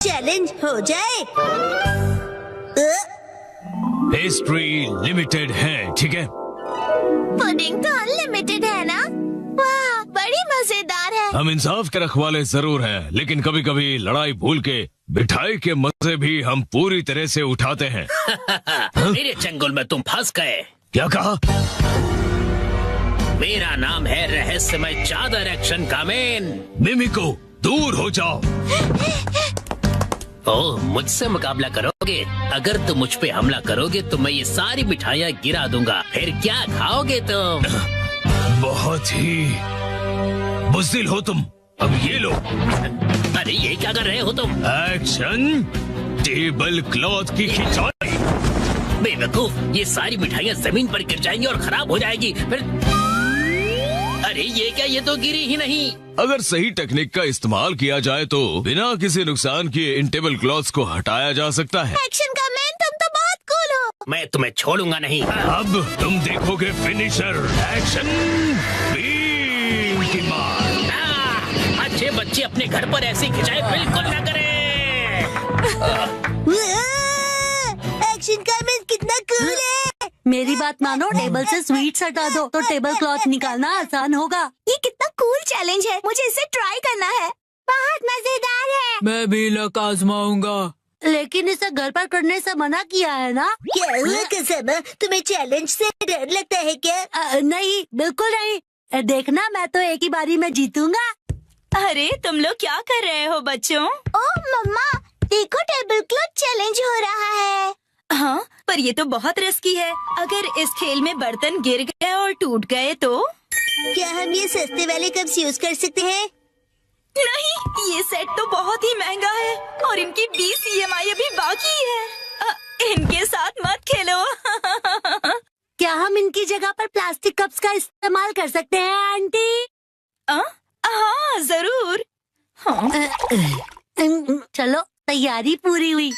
Challenge हो जाए। Pastry limited है, ठीक है? पुडिंग तो अनलिमिटेड है ना? वाह, बड़ी मजेदार है। हम इंसाफ के रखवाले जरूर हैं, लेकिन कभी कभी लड़ाई भूल के मिठाई के मजे भी हम पूरी तरह से उठाते हैं। मेरे चंगुल में तुम फंस गए। क्या कहा? मेरा नाम है रहस्यमय चादर एक्शन कामेन। मिमिको, दूर हो जाओ। ओह, मुझसे मुकाबला करोगे? अगर तुम मुझ पे हमला करोगे तो मैं ये सारी मिठाइयाँ गिरा दूंगा। फिर क्या खाओगे तुम? बहुत ही बुज़दिल हो तुम। अब ये लो। अरे ये क्या कर रहे हो तुम? एक्शन टेबल क्लॉथ की खिंचाई। बेवकूफ, ये सारी मिठाइयाँ जमीन पर गिर जाएंगी और खराब हो जाएगी। फिर अरे ये क्या, ये तो गिरी ही नहीं। अगर सही टेक्निक का इस्तेमाल किया जाए तो बिना किसी नुकसान किए इन टेबल क्लॉथ्स को हटाया जा सकता है। एक्शन का मैन, तुम तो बहुत कूल हो। मैं तुम्हें छोड़ूंगा नहीं। अब तुम देखोगे फिनिशर। एक्शन बीम की मार। अच्छे बच्चे अपने घर पर ऐसी खिंचाई बिल्कुल न करें। एक्शन का मैन कितना कूल है। मेरी बात मानो, टेबल से स्वीट्स हटा दो तो टेबल क्लॉथ निकालना आसान होगा। ये कितना कूल चैलेंज है, मुझे इसे ट्राई करना है। बहुत मजेदार है। मैं भी लक आजमाऊंगा। लेकिन इसे घर पर करने से मना किया है ना? क्या हुआ कसम, तुम्हें चैलेंज से डर लगता है क्या? नहीं, बिल्कुल नहीं। देखना, मैं तो एक ही बारी में जीतूंगा। अरे तुम लोग क्या कर रहे हो बच्चों? ओह मम्मा, देखो टेबल क्लॉथ चैलेंज हो रहा है। हाँ, पर ये तो बहुत रिस्की है। अगर इस खेल में बर्तन गिर गए और टूट गए तो? क्या हम ये सस्ते वाले कप्स यूज कर सकते हैं? नहीं, ये सेट तो बहुत ही महंगा है और इनकी 20 EMI अभी बाकी है। इनके साथ मत खेलो। क्या हम इनकी जगह पर प्लास्टिक कप्स का इस्तेमाल कर सकते हैं आंटी? हाँ जरूर। हाँ। चलो, तैयारी पूरी हुई।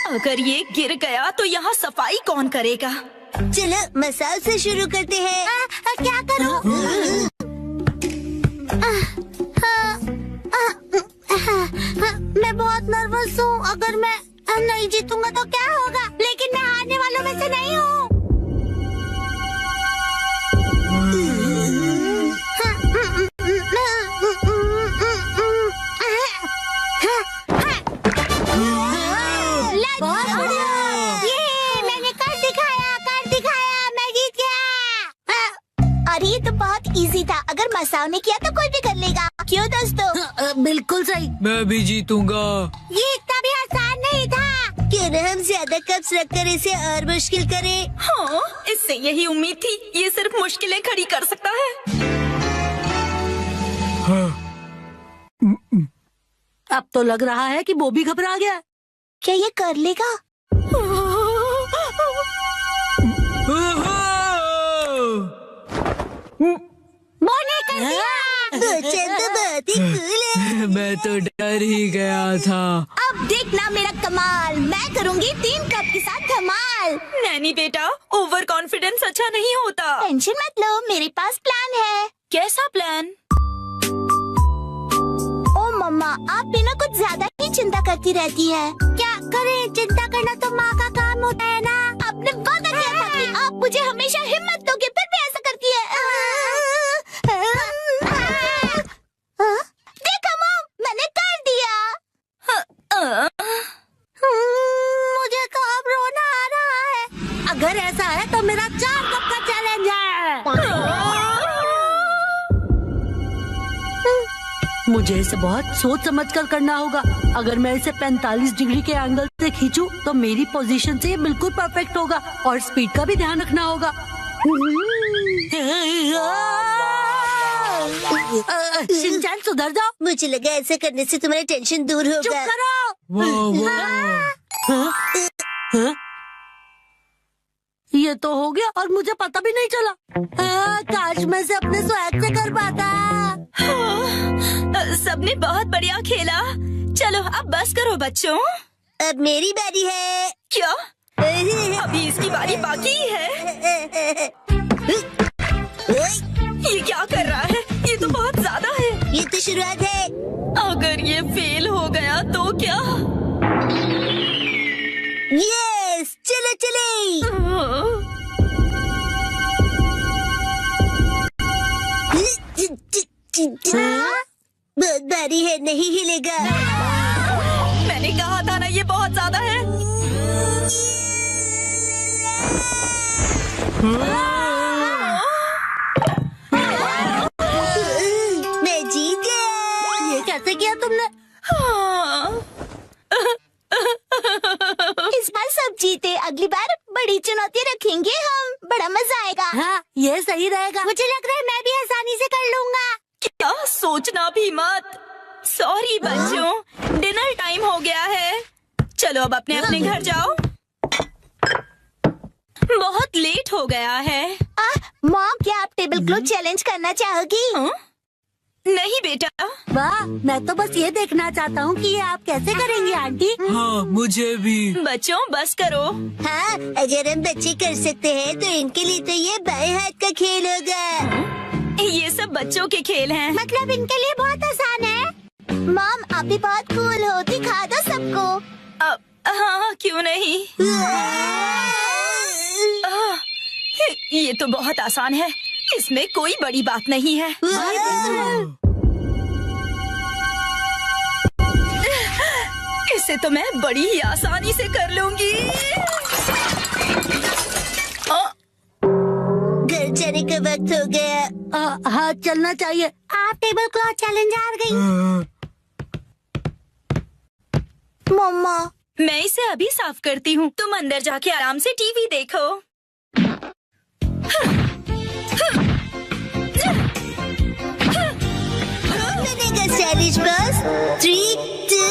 अगर ये गिर गया तो यहाँ सफाई कौन करेगा? चलो मसाज से शुरू करते हैं। क्या करूं? मैं बहुत नर्वस हूँ। अगर मैं नहीं जीतूंगा तो क्या होगा? लेकिन मैं हारने वालों में से नहीं हूँ। बहुत बढ़िया। ये मैंने कर दिखाया, मैं जीत गया। अरे ये तो बहुत इजी था। अगर मसाओ ने किया तो कोई भी कर लेगा। क्यों दोस्तों? बिल्कुल सही। मैं भी जीतूंगा। ये इतना भी आसान नहीं था। क्यों न हम ज्यादा कप्स रखकर इसे और मुश्किल करें? हाँ, इससे यही उम्मीद थी। ये सिर्फ मुश्किलें खड़ी कर सकता है। अब तो लग रहा है कि वो भी घबरा गया। क्या ये कर लेगा? मैंने कर दिया। चंद तो बहुत ही कूल है। मैं तो डर ही गया था। अब देखना मेरा कमाल। मैं करूंगी 3 कप के साथ धमाल। नैनी बेटा, ओवर कॉन्फिडेंस अच्छा नहीं होता। टेंशन मत लो, मेरे पास प्लान है। कैसा प्लान? ओ मम्मा, आप भी ना कुछ ज्यादा ही चिंता करती रहती है। क्या करें? चिंता करना तो माँ का काम होता है ना। आपने वादा किया था कि आप मुझे हमेशा हिम्मत दोगे, फिर भी ऐसा करती है। देखो मॉम, मैंने कर दिया। मुझे तो अब रोना आ रहा है। अगर ऐसा है तो मेरा 4 कप का चैलेंज है। मुझे इसे बहुत सोच समझ कर करना होगा। अगर मैं इसे 45 डिग्री के एंगल से खींचूं तो मेरी पोजीशन से ये बिल्कुल परफेक्ट होगा और स्पीड का भी ध्यान रखना होगा। शिनचैन, सुधर जाओ। मुझे लगा ऐसा करने से तुम्हारी टेंशन दूर चुप होगा। करो। ये तो हो गया और मुझे पता भी नहीं चला। काश मैं इसे अपने स्वैग से कर पाता। सबने बहुत बढ़िया खेला। चलो अब बस करो बच्चों। अब मेरी बारी है। क्या? अभी इसकी बारी बाकी है। ये क्या कर रहा है? ये तो बहुत ज्यादा है। ये तो शुरुआत है। अगर ये फेल हो गया तो क्या? बहुत भारी है, नहीं हिलेगा। मैंने कहा था ना, ये बहुत ज्यादा है। मैं जीत गया। ये कैसे किया तुमने? इस बार सब जीते, अगली बार बड़ी चुनौती रखेंगे हम, बड़ा मजा आएगा। हाँ, ये सही रहेगा। मुझे लग रहा है मैं भी आसानी से कर लूंगा। क्या सोचना भी मत। सॉरी बच्चों, डिनर टाइम हो गया है। चलो अब अपने अपने घर जाओ, बहुत लेट हो गया है। मॉम, क्या आप टेबल क्लॉथ चैलेंज करना चाहोगी? नहीं बेटा। वाह, मैं तो बस ये देखना चाहता हूँ कि ये आप कैसे करेंगी आंटी। हाँ मुझे भी। बच्चों बस करो। हाँ, अगर हम बच्चे कर सकते हैं तो इनके लिए तो ये बाएं हाथ का खेल होगा। ये सब बच्चों के खेल हैं। मतलब इनके लिए बहुत आसान है। मॉम, आप भी बहुत कूल हो, दिखा दो सबको। हाँ, क्यों नहीं। ये तो बहुत आसान है, इसमें कोई बड़ी बात नहीं है। इसे तो मैं बड़ी ही आसानी से कर लूंगी। घर जाने का वक्त हो गया। हाँ, चलना चाहिए। आप टेबल क्लॉथ चैलेंज हार गई। मम्मा, मैं इसे अभी साफ करती हूँ, तुम अंदर जाके आराम से टीवी देखो। बनेगा stylish boss. 3, 2,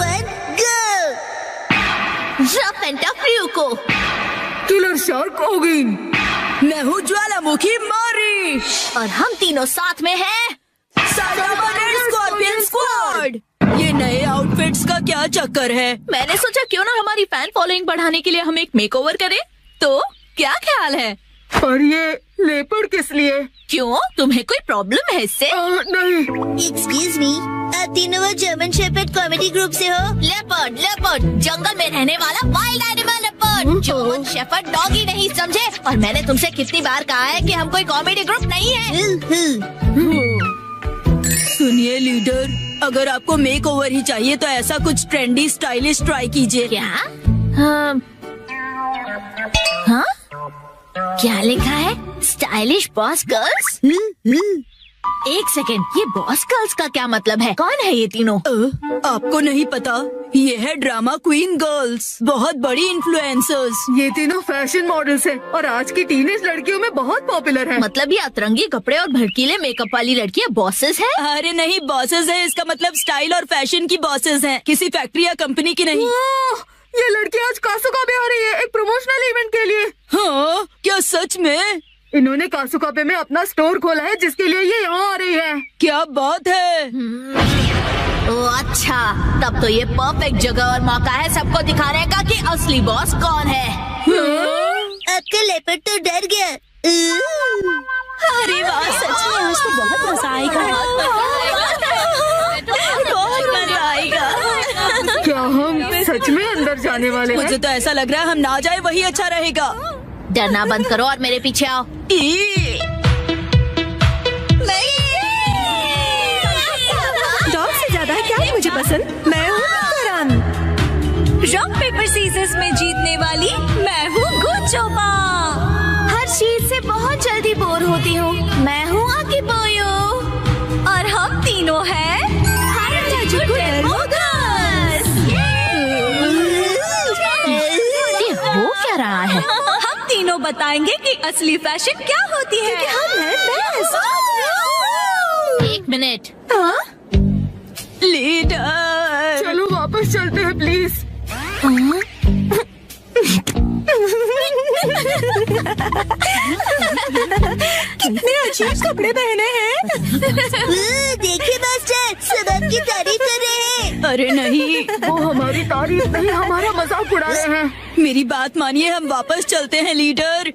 1, go! Rough and tough को। किलर शार्क हो गई। मैं हूँ ज्वालामुखी मारी और हम तीनों साथ में हैं। Scorpion squad. ये नए आउटफिट्स का क्या चक्कर है? मैंने सोचा क्यों ना हमारी फैन फॉलोइंग बढ़ाने के लिए हम एक मेकओवर करें। तो क्या ख्याल है? पर ये लेपर्ड किस लिए? क्यों, तुम्हें कोई प्रॉब्लम है इससे? नहीं। एक्सक्यूज मी, आप तीनों वो जर्मन शेपर्ड कॉमेडी ग्रुप से हो? लेपर्ड, लेपर्ड जंगल में रहने वाला wild animal leopard. German shepherd doggy नहीं समझे। और मैंने तुमसे कितनी बार कहा है कि हम कोई कॉमेडी ग्रुप नहीं है। सुनिए लीडर, अगर आपको मेक ओवर ही चाहिए तो ऐसा कुछ ट्रेंडी स्टाइलिश ट्राई कीजिए। क्या? हाँ? क्या लिखा है? Stylish boss girls? एक सेकेंड, ये बॉस गर्ल्स का क्या मतलब है? कौन है ये तीनों? आपको नहीं पता? ये है ड्रामा क्वीन गर्ल्स, बहुत बड़ी इन्फ्लुएंसर्स। ये तीनों फैशन मॉडल्स हैं और आज की टीनेज लड़कियों में बहुत पॉपुलर हैं। मतलब ये अतरंगी कपड़े और भड़कीले मेकअप वाली लड़कियां बॉसेस हैं? अरे नहीं, बॉसेस है इसका मतलब स्टाइल और फैशन की बॉसेस हैं, किसी फैक्ट्री या कंपनी की नहीं। ये लड़की आज कासुकाबे आ रही है, एक प्रमोशनल इवेंट के लिए। हाँ, क्या सच में? इन्होंने कासुकाबे में अपना स्टोर खोला है जिसके लिए ये यहाँ आ रही है। क्या बात है। ओह अच्छा, तब तो ये परफेक्ट जगह और मौका है सबको दिखाने का कि असली बॉस कौन है। आपका लेपर्ड तो डर गया। अरे वाह, सच में आज तो बहुत मजा आएगा। बहुत मजा आएगा। क्या हम सच में अंदर जाने वाले हैं? मुझे तो ऐसा लग रहा है हम ना जाए वही अच्छा रहेगा। डरना बंद करो और मेरे पीछे आओ। डॉग से ज्यादा क्या है मुझे पसंद? मैं हूँ करण। रॉक पेपर सीजर्स में जीतने वाली मैं हूँ गुचोपा। हर चीज से बहुत जल्दी बोर होती हूँ। मैं हूँ आकिपोयो। और हम तीनों हैं ये हो क्या रहा है? हम तीनों बताएंगे कि असली फैशन क्या होती है। हम हैं बेस्ट। एक मिनट। लीडर, चलो वापस चलते हैं प्लीज। कितने अजीब कपड़े पहने हैं। देखिए मास्टर, सब आपकी तारीफ कर रहे हैं। अरे नहीं, वो हमारी तारीफ नहीं, हमारा मजाक उड़ा रहे हैं। मेरी बात मानिए, हम वापस चलते हैं लीडर।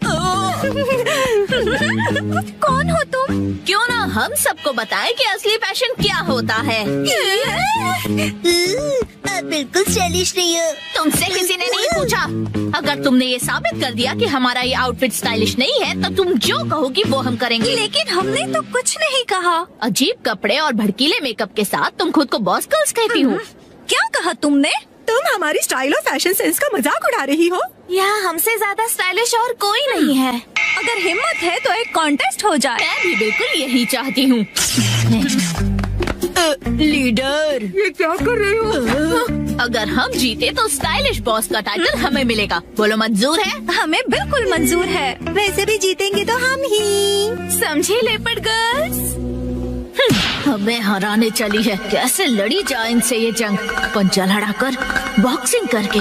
कौन हो तुम? क्यों ना हम सबको बताएं कि असली फैशन क्या होता है। आप बिल्कुल स्टाइलिश नहीं हो। तुमसे किसी ने नहीं पूछा। अगर तुमने ये साबित कर दिया कि हमारा ये आउटफिट स्टाइलिश नहीं है तो तुम जो कहोगी वो हम करेंगे। लेकिन हमने तो कुछ नहीं कहा। अजीब कपड़े और भड़कीले मेकअप के साथ तुम खुद को बॉस गर्ल्स कहती हो। क्या कहा तुमने? तुम हमारी स्टाइल और फैशन सेंस का मजाक उड़ा रही हो। यहाँ हमसे ज्यादा स्टाइलिश और कोई नहीं है। अगर हिम्मत है तो एक कॉन्टेस्ट हो जाए। मैं भी बिल्कुल यही चाहती हूँ। लीडर, ये क्या कर रहे हो? अगर हम जीते तो स्टाइलिश बॉस का टाइटल हमें मिलेगा। बोलो मंजूर है? हमें बिल्कुल मंजूर है। वैसे भी जीतेंगे तो हम ही। समझे लेपर्ड गर्ल्स? हमें हराने चली है। कैसे लड़ी जाए इनसे ये जंग? पंजा लड़ाकर, बॉक्सिंग करके,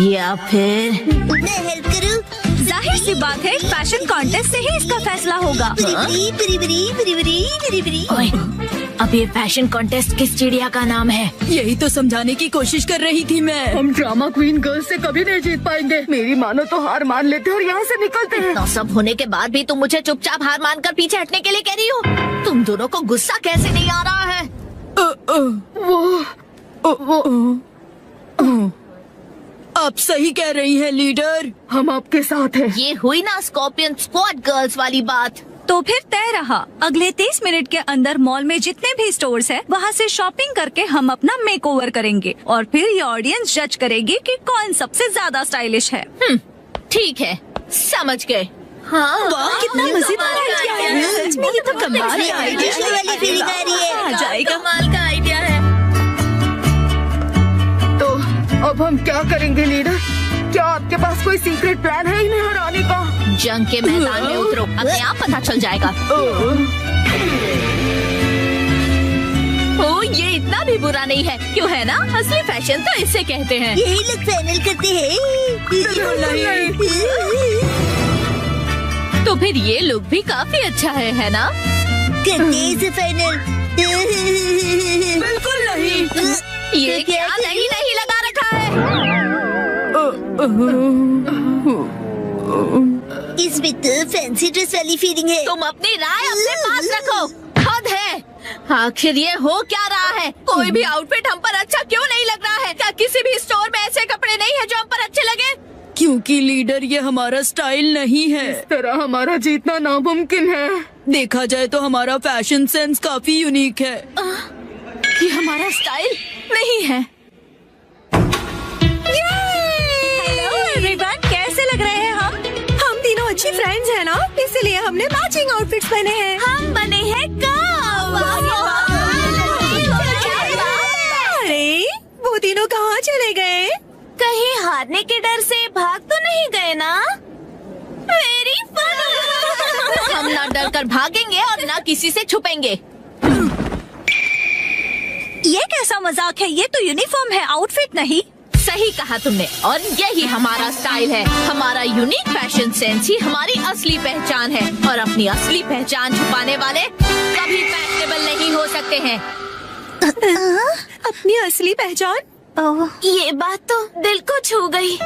या फिर मैं हेल्प करूँ? जाहिर सी बात है फैशन कॉन्टेस्ट से ही इसका फैसला होगा। ओए, अब ये फैशन कॉन्टेस्ट किस चिड़िया का नाम है? यही तो समझाने की कोशिश कर रही थी मैं। हम ड्रामा क्वीन गर्ल्स से कभी नहीं जीत पाएंगे। मेरी मानो तो हार मान लेते और यहाँ से निकलते हैं। तो सब होने के बाद भी तुम मुझे चुपचाप हार मानकर पीछे हटने के लिए कह रही हो? तुम दोनों को गुस्सा कैसे नहीं आ रहा है? आप सही कह रही हैं लीडर। हम आपके साथ हैं। ये हुई ना स्कॉर्पियन स्क्वाड गर्ल्स वाली बात। तो फिर तय रहा। अगले 30 मिनट के अंदर मॉल में जितने भी स्टोर्स हैं, वहाँ से शॉपिंग करके हम अपना मेकओवर करेंगे और फिर ये ऑडियंस जज करेगी कि कौन सबसे ज्यादा स्टाइलिश है। ठीक है, समझ गए। हाँ, वाह, कितना मजेदार आइडिया है। सच में ये तो कमाल का आइडिया दूसरे वाली फीलिंग आ रही है। आ जाएगा। कमाल का आइडिया है। तो अब हम क्या करेंगे लीडर? क्या आपके पास कोई सीक्रेट प्लान है इन्हें हराने का? जंग के मैदान में उतरो, अपने आप पता चल जाएगा। ओ, ये इतना भी बुरा नहीं है, क्यों है ना? असली फैशन तो इसे कहते हैं। यही लोग फाइनल करते हैं। तो फिर ये लुक भी काफी अच्छा है ना? करते हैं इसे फाइनल। बिल्कुल नहीं। ये क्या नहीं लगा रखा है? इसमें तो फैंसी ड्रेस वाली फीलिंग है। तुम अपनी राय अपने पास रखो। हद है। आखिर ये हो क्या रहा है? कोई भी आउटफिट हम पर अच्छा क्यों नहीं लग रहा है? क्या किसी भी स्टोर में ऐसे कपड़े नहीं है जो हम पर अच्छे लगे? क्योंकि लीडर ये हमारा स्टाइल नहीं है। इस तरह हमारा जीतना नामुमकिन है। देखा जाए तो हमारा फैशन सेंस काफी यूनिक है। ये हमारा स्टाइल नहीं है। हेलो एवरीवन, कैसे लग रहे हैं हम? हम तीनों अच्छी फ्रेंड्स हैं ना, इसलिए हमने मैचिंग आउटफिट्स पहने हैं। हम बने हैं अरे वो तीनों कहाँ चले गए? कहीं हारने के डर से भाग तो नहीं गए ना? Very fun. हम ना डर कर भागेंगे और ना किसी से छुपेंगे। ये कैसा मजाक है? ये तो यूनिफॉर्म है, आउटफिट नहीं। सही कहा तुमने, और यही हमारा स्टाइल है। हमारा यूनिक फैशन सेंस ही हमारी असली पहचान है, और अपनी असली पहचान छुपाने वाले कभी फैशनेबल नहीं हो सकते हैं। अपनी असली पहचान? ये बात तो दिल को छू गई।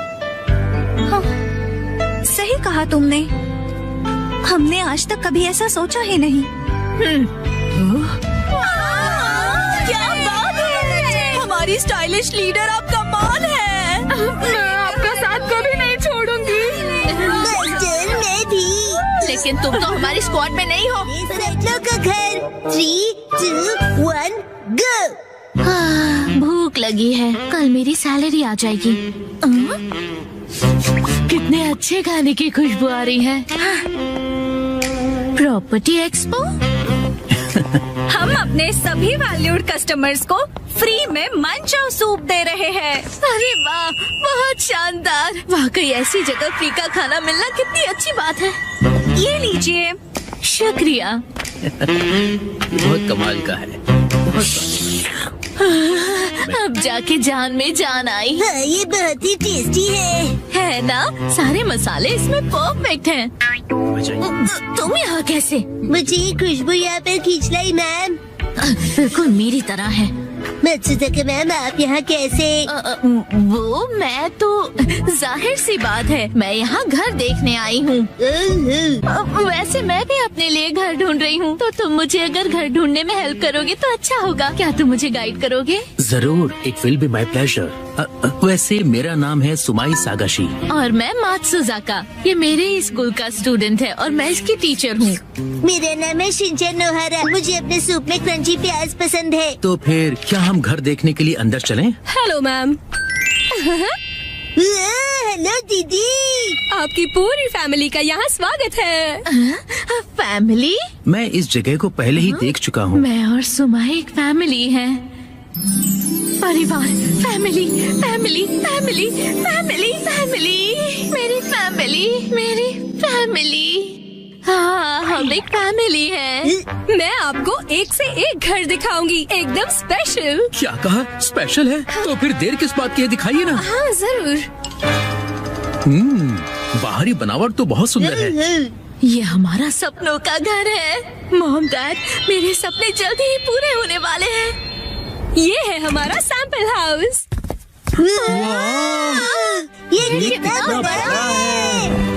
सही कहा तुमने। हमने आज तक कभी ऐसा सोचा ही नहीं। क्या बात है! हमारी स्टाइलिश लीडर आप कमाल है। मैं आपका साथ कभी नहीं छोड़ूंगी। मास्टर, मैं भी। लेकिन तुम तो हमारी स्क्वाड में नहीं हो। सैटलों का घर। 3, 2, 1, गो। भूख लगी है, कल मेरी सैलरी आ जाएगी। कितने अच्छे खाने की खुशबू आ रही है। Property expo. हम अपने सभी वैल्यूड कस्टमर्स को फ्री में मंचो सूप दे रहे हैं। अरे वाह, बहुत शानदार। वाकई ऐसी जगह फ्री का खाना मिलना कितनी अच्छी बात है। ये लीजिए। शुक्रिया। बहुत कमाल का है। अब जाके जान में जान आई हाँ, ये बहुत ही टेस्टी है ना? सारे मसाले इसमें परफेक्ट हैं। तुम यहाँ कैसे? मुझे ये खुशबू यहाँ पर खींच लाई मैम। बिल्कुल मेरी तरह है। मत्सुजाका मैम, आप यहाँ कैसे? वो मैं तो जाहिर सी बात है, मैं यहाँ घर देखने आई हूँ। वैसे मैं भी अपने लिए घर ढूंढ रही हूँ, तो तुम मुझे अगर घर ढूंढने में हेल्प करोगे तो अच्छा होगा। क्या तुम मुझे गाइड करोगे? जरूर, it will be my pleasure. वैसे मेरा नाम है सुमाई सागाशी। और मैं मात्सुजाका, ये मेरे ही स्कूल का स्टूडेंट है और मैं इसकी टीचर हूँ। मेरा नाम है शिनचैन नोहारा। मुझे अपने सूप में क्रंची प्याज पसंद है। तो फिर क्या हम घर देखने के लिए अंदर चलें? Hello ma'am. हेलो दीदी, आपकी पूरी फैमिली का यहाँ स्वागत है। फैमिली? मैं इस जगह को पहले ही देख चुका हूँ। मैं और सुमाई एक फैमिली है। परिवार, family, family, family, family, family, मेरी फैमिली। हाँ, हम एक फैमिली है। मैं आपको एक से एक घर दिखाऊंगी, एकदम स्पेशल। क्या कहा? स्पेशल है? तो फिर देर किस बात की है, दिखाइए ना। हाँ जरूर। बाहरी बनावट तो बहुत सुंदर है। ये हमारा सपनों का घर है। मॉम डैड, मेरे सपने जल्दी ही पूरे होने वाले हैं। ये है हमारा सैंपल हाउस। ये कितना बड़ा है।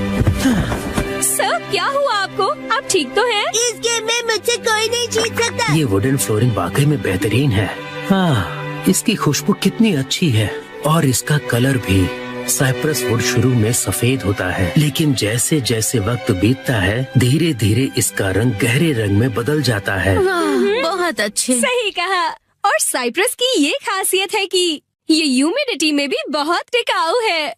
सर, क्या हुआ आपको? आप ठीक तो हैं? इस गेम में मुझसे कोई नहीं जीत सकता। ये वुडन फ्लोरिंग वाकई में बेहतरीन है। हाँ, इसकी खुशबू कितनी अच्छी है और इसका कलर भी। साइप्रस वुड शुरू में सफेद होता है, लेकिन जैसे जैसे वक्त बीतता है धीरे धीरे इसका रंग गहरे रंग में बदल जाता है। वाह, बहुत अच्छे। सही कहा। और साइप्रस की ये खासियत है कि ये ह्यूमिडिटी में भी बहुत टिकाऊ है।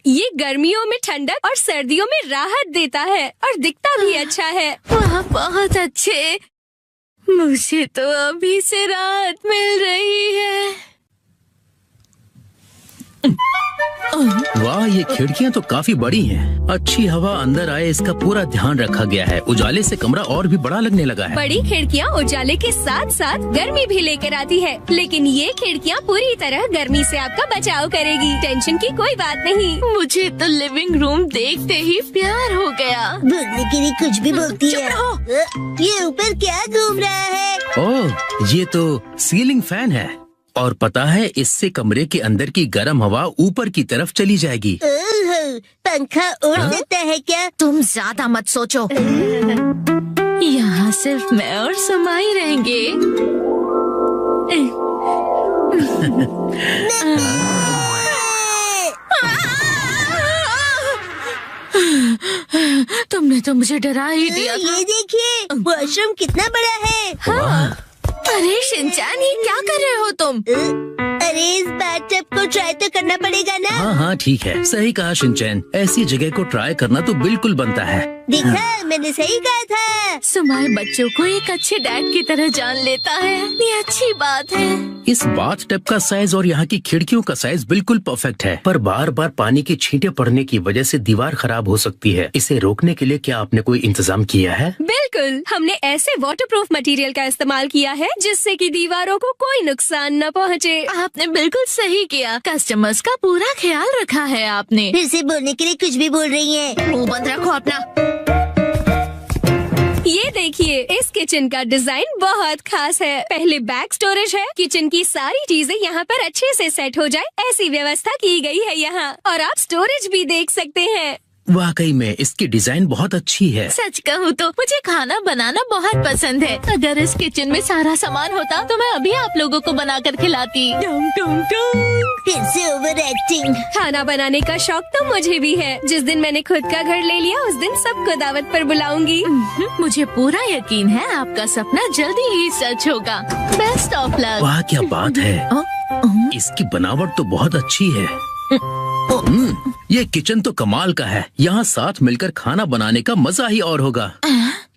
ये गर्मियों में ठंडक और सर्दियों में राहत देता है और दिखता भी अच्छा है। वाह, बहुत अच्छे। मुझे तो अभी से राहत मिल रही है। वाह, ये खिड़कियाँ तो काफी बड़ी हैं। अच्छी हवा अंदर आए इसका पूरा ध्यान रखा गया है। उजाले से कमरा और भी बड़ा लगने लगा है। बड़ी खिड़कियाँ उजाले के साथ साथ गर्मी भी लेकर आती है, लेकिन ये खिड़कियाँ पूरी तरह गर्मी से आपका बचाव करेगी। टेंशन की कोई बात नहीं। मुझे तो लिविंग रूम देखते ही प्यार हो गया। बोलने के लिए कुछ भी बोलती है। ये ऊपर क्या घूम रहा है? ओह, ये तो सीलिंग फैन है और पता है इससे कमरे के अंदर की गर्म हवा ऊपर की तरफ चली जाएगी। ओह, पंखा उड़ सकता है क्या? तुम ज्यादा मत सोचो। यहाँ सिर्फ मैं और सुमाई रहेंगे। तुमने तो मुझे डरा ही दिया था। ये देखिए, वॉशरूम कितना बड़ा है। हाँ। अरे शिनचैन, ये क्या कर रहे हो तुम? अरे इस बाथटब को ट्राई तो करना पड़ेगा ना। हाँ हाँ ठीक है, सही कहा शिनचैन। ऐसी जगह को ट्राई करना तो बिल्कुल बनता है। देखा, मैंने सही कहा था। सुमाई बच्चों को एक अच्छे डैड की तरह जान लेता है। ये अच्छी बात है। इस बाथटब का साइज और यहाँ की खिड़कियों का साइज बिल्कुल परफेक्ट है, पर बार बार पानी की छींटे पड़ने की वजह से दीवार खराब हो सकती है। इसे रोकने के लिए क्या आपने कोई इंतजाम किया है? बिल्कुल, हमने ऐसे वाटरप्रूफ मटेरियल का इस्तेमाल किया है जिससे कि दीवारों को कोई नुकसान न पहुँचे। आपने बिल्कुल सही किया। कस्टमर्स का पूरा ख्याल रखा है आपने। फिर से बोलने के लिए कुछ भी बोल रही है। मुंह बंद रखो अपना। ये देखिए, इस किचन का डिजाइन बहुत खास है। पहले बैक स्टोरेज है। किचन की सारी चीजें यहाँ पर अच्छे से सेट हो जाए ऐसी व्यवस्था की गई है यहाँ। और आप स्टोरेज भी देख सकते हैं। वाकई में इसकी डिजाइन बहुत अच्छी है। सच कहूँ तो मुझे खाना बनाना बहुत पसंद है। अगर इस किचन में सारा सामान होता तो मैं अभी आप लोगों को बनाकर खिलाती। फिर से ओवर एक्टिंग। खाना बनाने का शौक तो मुझे भी है। जिस दिन मैंने खुद का घर ले लिया उस दिन सबको दावत पर बुलाऊंगी। मुझे पूरा यकीन है आपका सपना जल्दी ही सच होगा। Best of luck. वाह, क्या बात है। इसकी बनावट तो बहुत अच्छी है। ये किचन तो कमाल का है। यहाँ साथ मिलकर खाना बनाने का मजा ही और होगा।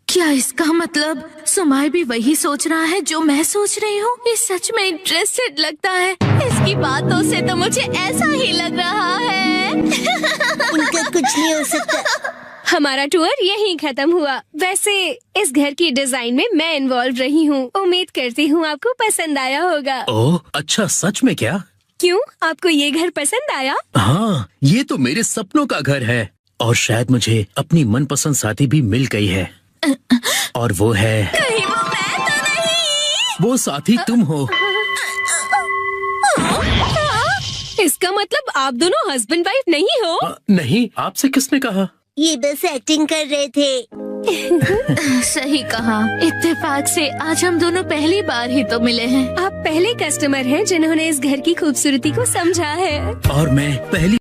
क्या इसका मतलब सुमाई भी वही सोच रहा है जो मैं सोच रही हूँ? ये सच में इंटरेस्टेड लगता है। इसकी बातों से तो मुझे ऐसा ही लग रहा है। इनका कुछ नहीं हो सकता। हमारा टूर यहीं खत्म हुआ। वैसे इस घर की डिजाइन में मैं इन्वॉल्व रही हूँ। उम्मीद करती हूँ आपको पसंद आया होगा। ओह अच्छा, सच में क्या? क्यों, आपको ये घर पसंद आया? हाँ, ये तो मेरे सपनों का घर है और शायद मुझे अपनी मनपसंद साथी भी मिल गई है। और वो है, कहीं वो मैं तो नहीं? वो साथी तुम हो। इसका मतलब आप दोनों हस्बैंड वाइफ नहीं हो? नहीं, आपसे किसने कहा? ये बस एक्टिंग कर रहे थे। सही कहा। इत्तेफाक से आज हम दोनों पहली बार ही तो मिले हैं। आप पहले कस्टमर हैं जिन्होंने इस घर की खूबसूरती को समझा है। और मैं पहली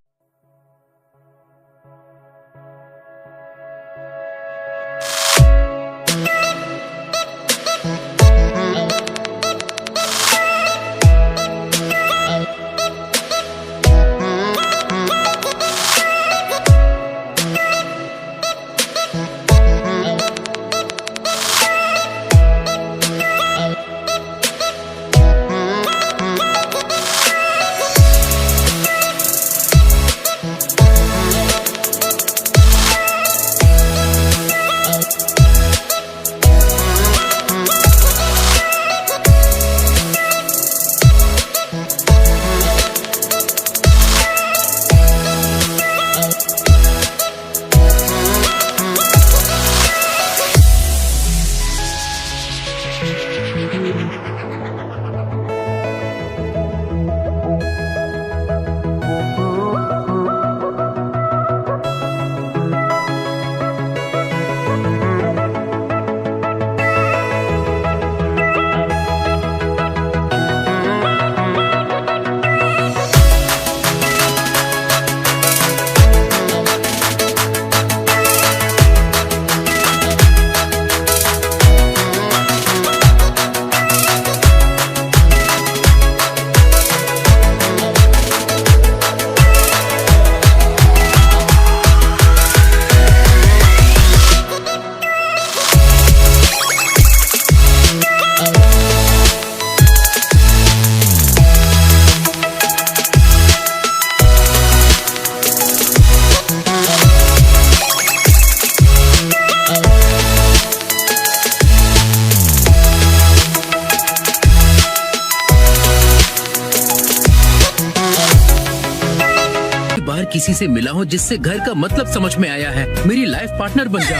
किसी से मिला हूँ जिससे घर का मतलब समझ में आया है। मेरी लाइफ पार्टनर बन जा।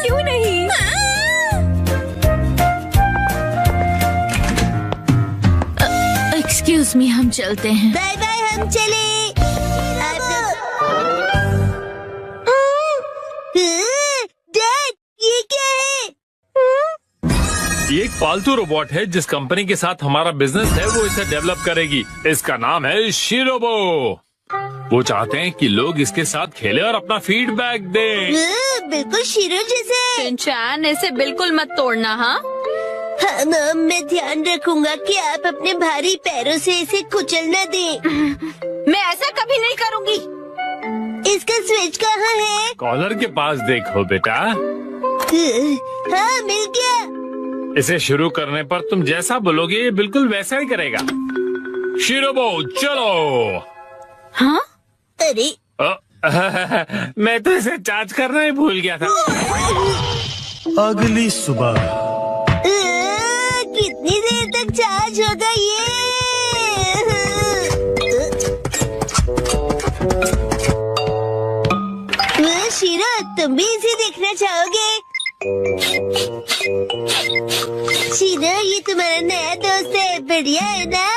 क्यों नहीं? एक्सक्यूज मी, हम चलते हैं। बाय बाय, हम चले। डैड, ये क्या है? ये एक पालतू रोबोट है। जिस कंपनी के साथ हमारा बिजनेस है वो इसे डेवलप करेगी। इसका नाम है शिरोबो। वो चाहते हैं कि लोग इसके साथ खेलें और अपना फीडबैक दें। बिल्कुल शीरो जैसे। शिनचैन, इसे बिल्कुल मत तोड़ना। हाँ हाँ, मैं ध्यान रखूंगा कि आप अपने भारी पैरों से इसे कुचल न दें। मैं ऐसा कभी नहीं करूँगी। इसका स्विच कहाँ है? कॉलर के पास देखो बेटा। हाँ, मिल गया। इसे शुरू करने पर तुम जैसा बोलोगे ये बिल्कुल वैसा ही करेगा। शिरोबो चलो। हाँ? अरे मैं तो इसे चार्ज करना ही भूल गया था। अगली सुबह कितनी देर तक चार्ज होगा ये? शीरो, तुम भी इसे देखना चाहोगे? शीरो, ये तुम्हारा नया दोस्त है, बढ़िया है ना?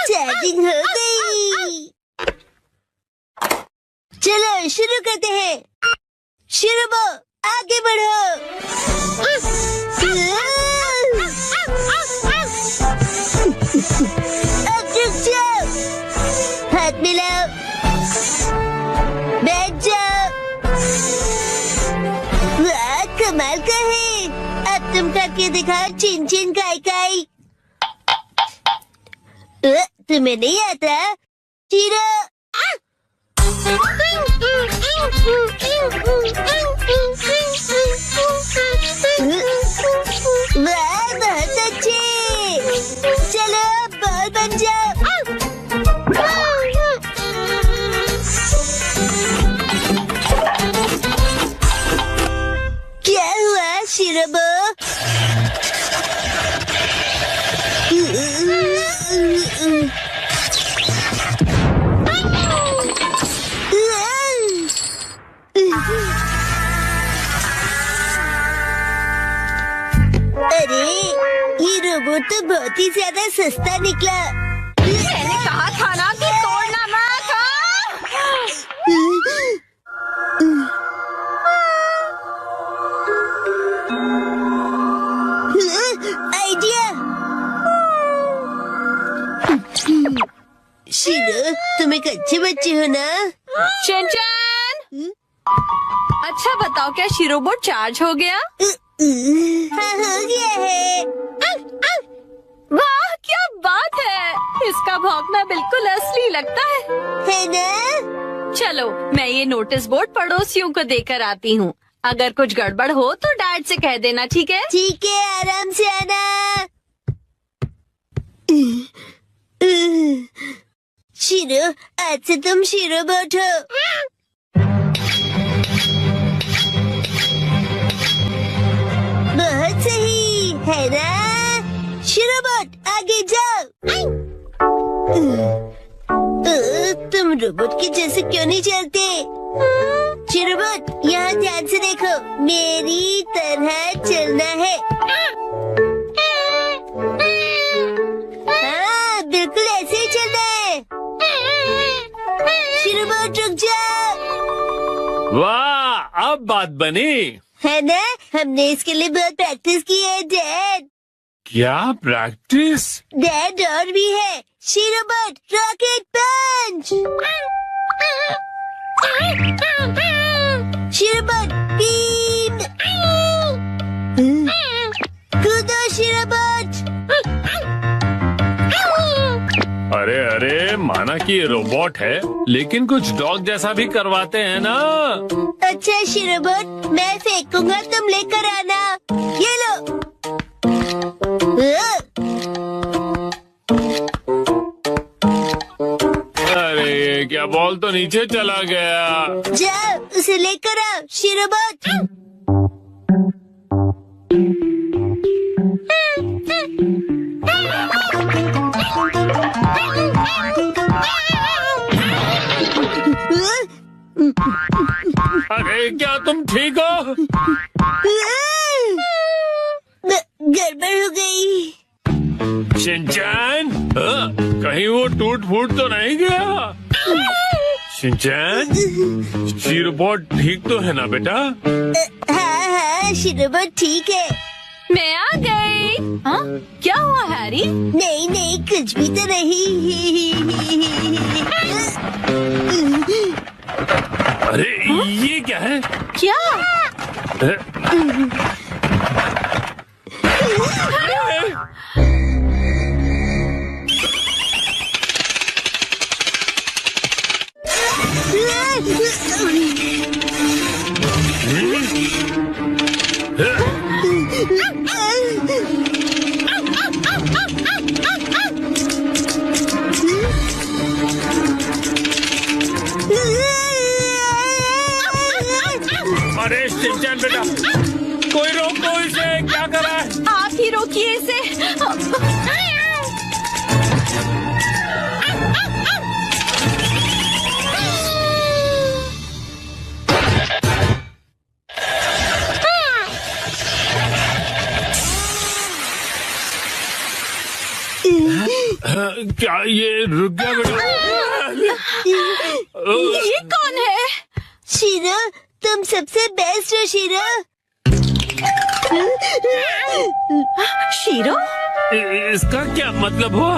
चार्जिंग हो गई। चलो शुरू करते हैं। शिरोबो, आगे बढ़ो। अब रुक जाओ, हाथ मिलाओ, बैठ जाओ। वाह, कमाल का है। अब तुम करके दिखाओ चिन चिन काई काई। तुम्हें नहीं आता? शीरो, वाह, बहुत अच्छे। चलो बॉल बन जाओ। क्या हुआ शिरोबो? अरे बहुत ही ज्यादा सस्ता निकला। मैंने कहा था ना कि तोड़ना मत। आइडिया। शीरो, तुम एक अच्छे बच्चे हो ना? शिनचैन, अच्छा बताओ क्या शीरोबोट चार्ज हो गया? हाँ, हो गया है। वाह क्या बात है, इसका भौंकना बिल्कुल असली लगता है ना? चलो मैं ये नोटिस बोर्ड पड़ोसियों को देकर आती हूँ। अगर कुछ गड़बड़ हो तो डैड से कह देना, ठीक है? ठीक है, आराम से आना। शीरो, आज से तुम शीरोबोट हो। बहुत सही है ना? शीरोबोट आगे जाओ। तुम रोबोट के जैसे क्यों नहीं चलते? शीरोबोट, यहाँ ध्यान से देखो, मेरी तरह चलना है। हाँ, बिल्कुल ऐसे ही चलना है। शीरोबोट रुक जाओ। वाह, अब बात बनी है ना? हमने इसके लिए बहुत प्रैक्टिस की है डैड। क्या प्रैक्टिस? डैड और भी है। शीरोबोट रॉकेट पंच। शीरोबोट बीम। कूदो शीरोबोट। अरे अरे, माना कि ये रोबोट है, लेकिन कुछ डॉग जैसा भी करवाते हैं ना। अच्छा शीरोबोट, मैं फेंकूंगा, तुम लेकर आना। ये लो। अरे क्या बॉल तो नीचे चला गया। जाओ, उसे लेकर आओ शीरोबोट। अरे क्या तुम ठीक हो? गड़बड़ हो गई। शिनचैन, कहीं वो टूट फूट तो नहीं गया? शिनचैन, शीरोबोट ठीक तो है ना बेटा? हाँ हाँ, शीरोबोट ठीक है। मैं आ गई। हाँ? क्या हुआ हैरी? नहीं नहीं, कुछ भी तो नहीं। अरे ये क्या है? क्या? अरे शिनचैन बेटा, कोई रोको इसे, क्या कर रहा है? आप ही रोकिए इसे। क्या ये रुक गया बेटा? ये कौन है? शीरो, तुम सबसे बेस्ट हो शीरो। शीरो? इसका क्या मतलब हुआ?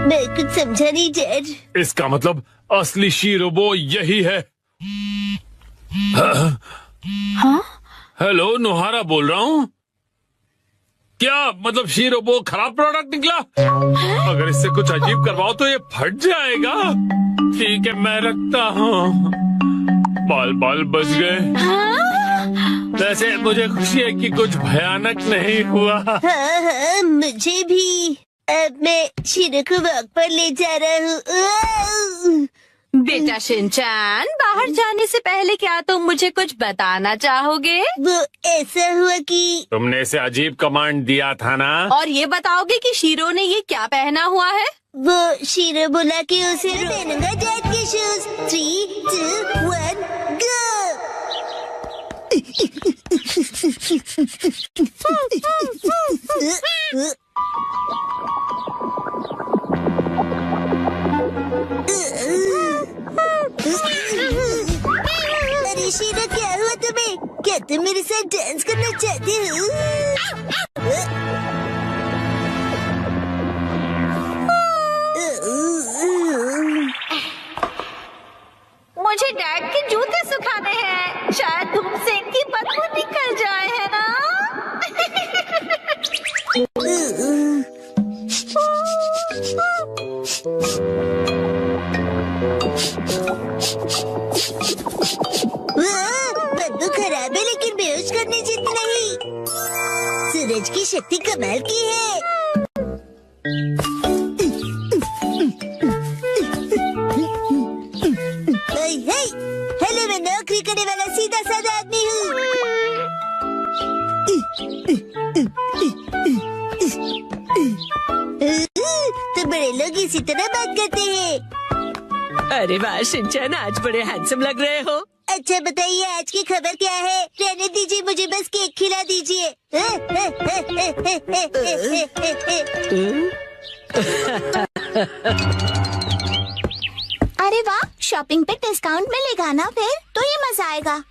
मैं कुछ समझा नहीं डैड। इसका मतलब असली शीरोबो यही है। हाँ? हेलो, नुहारा बोल रहा हूँ। क्या मतलब शीरोबो खराब प्रोडक्ट निकला? अगर इससे कुछ अजीब करवाओ तो ये फट जाएगा। ठीक है, मैं रखता हूँ। बाल बाल बच गए। वैसे मुझे खुशी है कि कुछ भयानक नहीं हुआ। हाँ हाँ, मुझे भी। अब मैं शीरो को वॉक पर ले जा रहा हूँ। बेटा शिनचैन, बाहर जाने से पहले क्या तुम मुझे कुछ बताना चाहोगे? वो ऐसा हुआ कि तुमने इसे अजीब कमांड दिया था ना? और ये बताओगे कि शीरो ने ये क्या पहना हुआ है? वो शीरो बोला कि उसे पहनूंगा डैड के शूज। 3, 2, 1 गो। अरे शीरा, क्या हुआ तुम्हें? क्या तुम मेरे साथ डांस करना चाहती हो? मुझे डैड के जूते सुखाने हैं। शायद धूप से इनकी बदबू निकल जाए, है ना? बदबू खराब है लेकिन बेहोश करने जितनी नहीं। सूरज की शक्ति कमाल की है। हेलो, मैं नौकरी करने वाला सीधा साधा आदमी हूँ। तो बड़े लोग इसी तरह बात करते हैं। अरे वाह शिनचैन, आज बड़े हैंडसम लग रहे हो। अच्छा बताइए, आज की खबर क्या है? रहने दीजिए, मुझे बस केक खिला दीजिए। अरे वाह, शॉपिंग पे डिस्काउंट मिलेगा ना फिर तो ये मजा आएगा।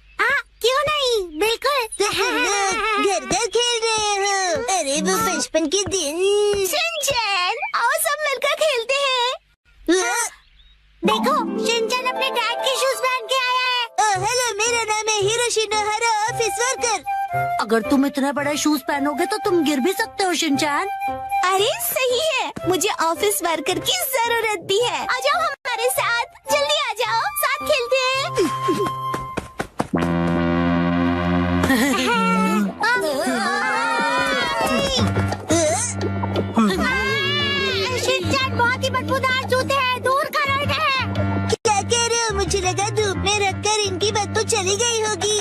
क्यों नहीं, बिल्कुल। तो तुम लोग घर घर खेल रहे हो। अरे वो बचपन के दिन। शिनचैन, आओ सब मिलकर खेलते हैं। देखो, शिनचैन अपने डैड के शूज पहन के आया है। हेलो, मेरा नाम है हिरोशी नोहारा, ऑफिस वर्कर। अगर तुम इतने बड़े शूज पहनोगे तो तुम गिर भी सकते हो शिनचैन। अरे सही है, मुझे ऑफिस वर्कर की जरूरत भी है। आ जाओ हमारे साथ, जल्दी आ जाओ, साथ खेलते हैं। शिनचैन, बहुत ही बदबूदार जूते हैं, दूर करो इन्हें। क्या कह रहे हो? मुझे लगा धूप में रखकर इनकी बदबू चली गई होगी।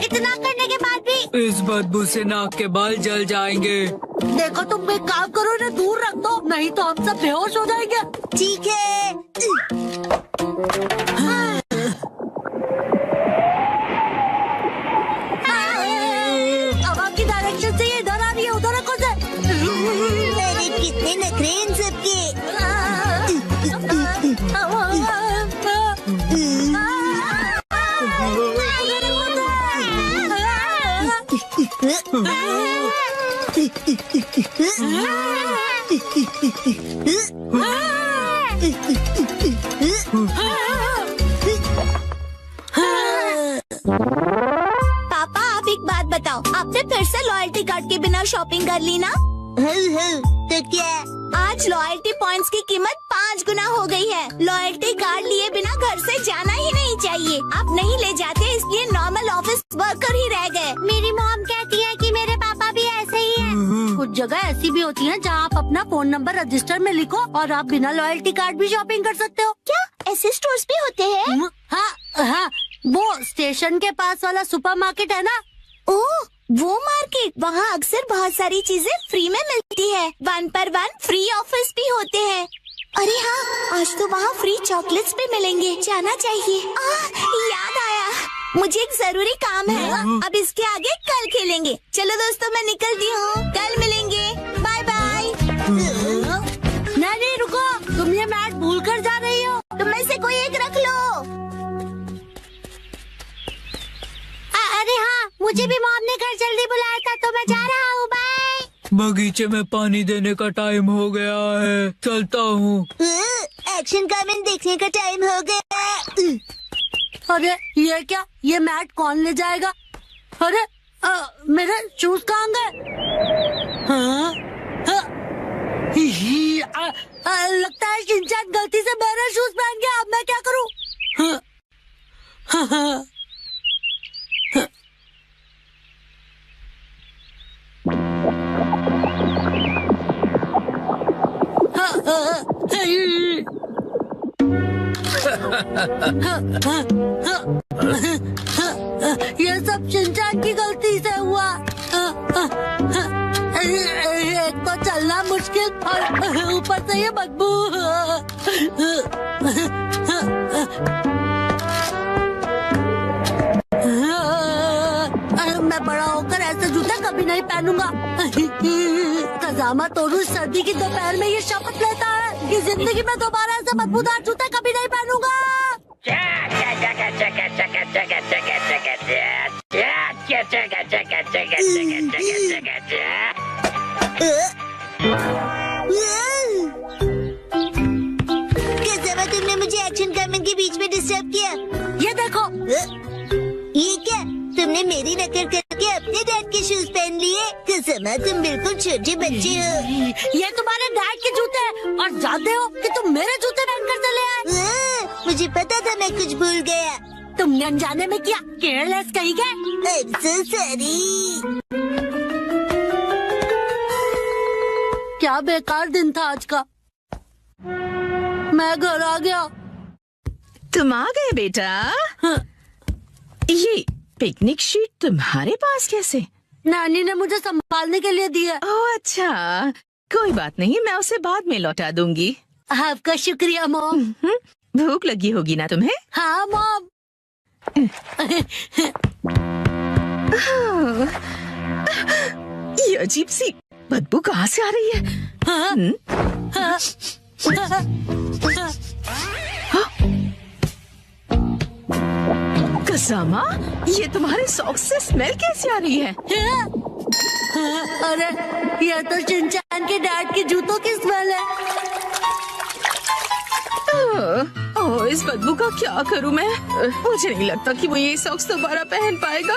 इतना करने के बाद भी इस बदबू से नाक के बाल जल जाएंगे। देखो, तुम एक काम करो, इन्हें दूर रख दो, नहीं तो हम सब बेहोश हो जाएंगे। ठीक है। हवा की डायरेक्शन से ये इधर आ रही है, उधर रखो से। अरे कितने नखरे इन सबके। पापा, आप एक बात बताओ, आपने फिर से लॉयल्टी कार्ड के बिना शॉपिंग कर ली ना? तो क्या? आज लॉयल्टी पॉइंट्स की कीमत 5 गुना हो गई है। लॉयल्टी कार्ड लिए बिना घर से जाना ही नहीं चाहिए। आप नहीं ले जाते, इसलिए नॉर्मल ऑफिस वर्कर ही रह गए। मेरी मॉम कहती है कि मेरे पापा भी ऐसे ही हैं। कुछ जगह ऐसी भी होती है जहाँ आप अपना फोन नंबर रजिस्टर में लिखो और आप बिना लॉयल्टी कार्ड भी शॉपिंग कर सकते हो। क्या ऐसे स्टोर्स भी होते हैं? हाँ, वो स्टेशन के पास वाला सुपरमार्केट है ना। ओह, वो मार्केट, वहाँ अक्सर बहुत सारी चीजें फ्री में मिलती है। 1 पर 1 फ्री ऑफर्स भी होते हैं। अरे हाँ, आज तो वहाँ फ्री चॉकलेट्स भी मिलेंगे, जाना चाहिए। याद आया, मुझे एक जरूरी काम है। अब इसके आगे कल खेलेंगे। चलो दोस्तों, मैं निकलती हूँ, कल मिलेंगे, बाय बाय। नहीं, रुको, तुम ये मैट भूल कर जा रही हो। तुम में से कोई एक रख लो। अरे हाँ, मुझे भी मॉम ने घर जल्दी बुलाया था तो मैं जा रहा हूँ, बाय। बगीचे में पानी देने का टाइम हो गया है, चलता हूँ। एक्शन कमेंट देखने का टाइम हो गया। अरे ये क्या, ये मैट कौन ले जाएगा? अरे मेरे शूज कहाँ गए? लगता है शिनचैन गलती से मेरे शूज पहन गया। अब मैं क्या करूँ? ये सब शिनचैन की गलती से हुआ। एक तो चलना मुश्किल और ऊपर से ये बदबू। मैं बड़ा होकर ऐसे जूते कभी नहीं पहनूंगा। कजामा तोरू सर्दी की दोपहर में ये शपथ लेता है कि जिंदगी में दोबारा ऐसे बदबूदार जूते कभी नहीं पहनूंगा। कजामा, तुमने मुझे एक्शन कमेंट के बीच में डिस्टर्ब किया। ये देखो। ये क्या? तुमने मेरी नकल करके अपने डैड के शूज पहन लिए? कजामा, तुम बिल्कुल छोटे बच्चे हो। ये तुम्हारे डैड के जूते हैं और जानते हो कि तुम मेरे जूते पहनकर चले आए। मुझे पता था मैं कुछ भूल गया। तुमने अनजाने में किया, केयरलेस कहीं गए। I'm so sorry। क्या बेकार दिन था आज का। मैं घर आ गया। तुम आ गए बेटा? हाँ। ये पिकनिक शीट तुम्हारे पास कैसे? नानी ने मुझे संभालने के लिए दी है। ओह अच्छा, कोई बात नहीं, मैं उसे बाद में लौटा दूंगी। आपका शुक्रिया मॉम। भूख लगी होगी ना तुम्हें? हाँ मॉम। ये अजीब सी बदबू कहाँ से आ रही है? कजामा, ये तुम्हारे सॉक्स से स्मेल कैसे आ रही है? अरे ये तो शिनचैन के डैड के जूतों की स्मेल है। ओह, इस बदबू का क्या करूं मैं? मुझे नहीं लगता कि वो ये सॉक्स दोबारा पहन पाएगा।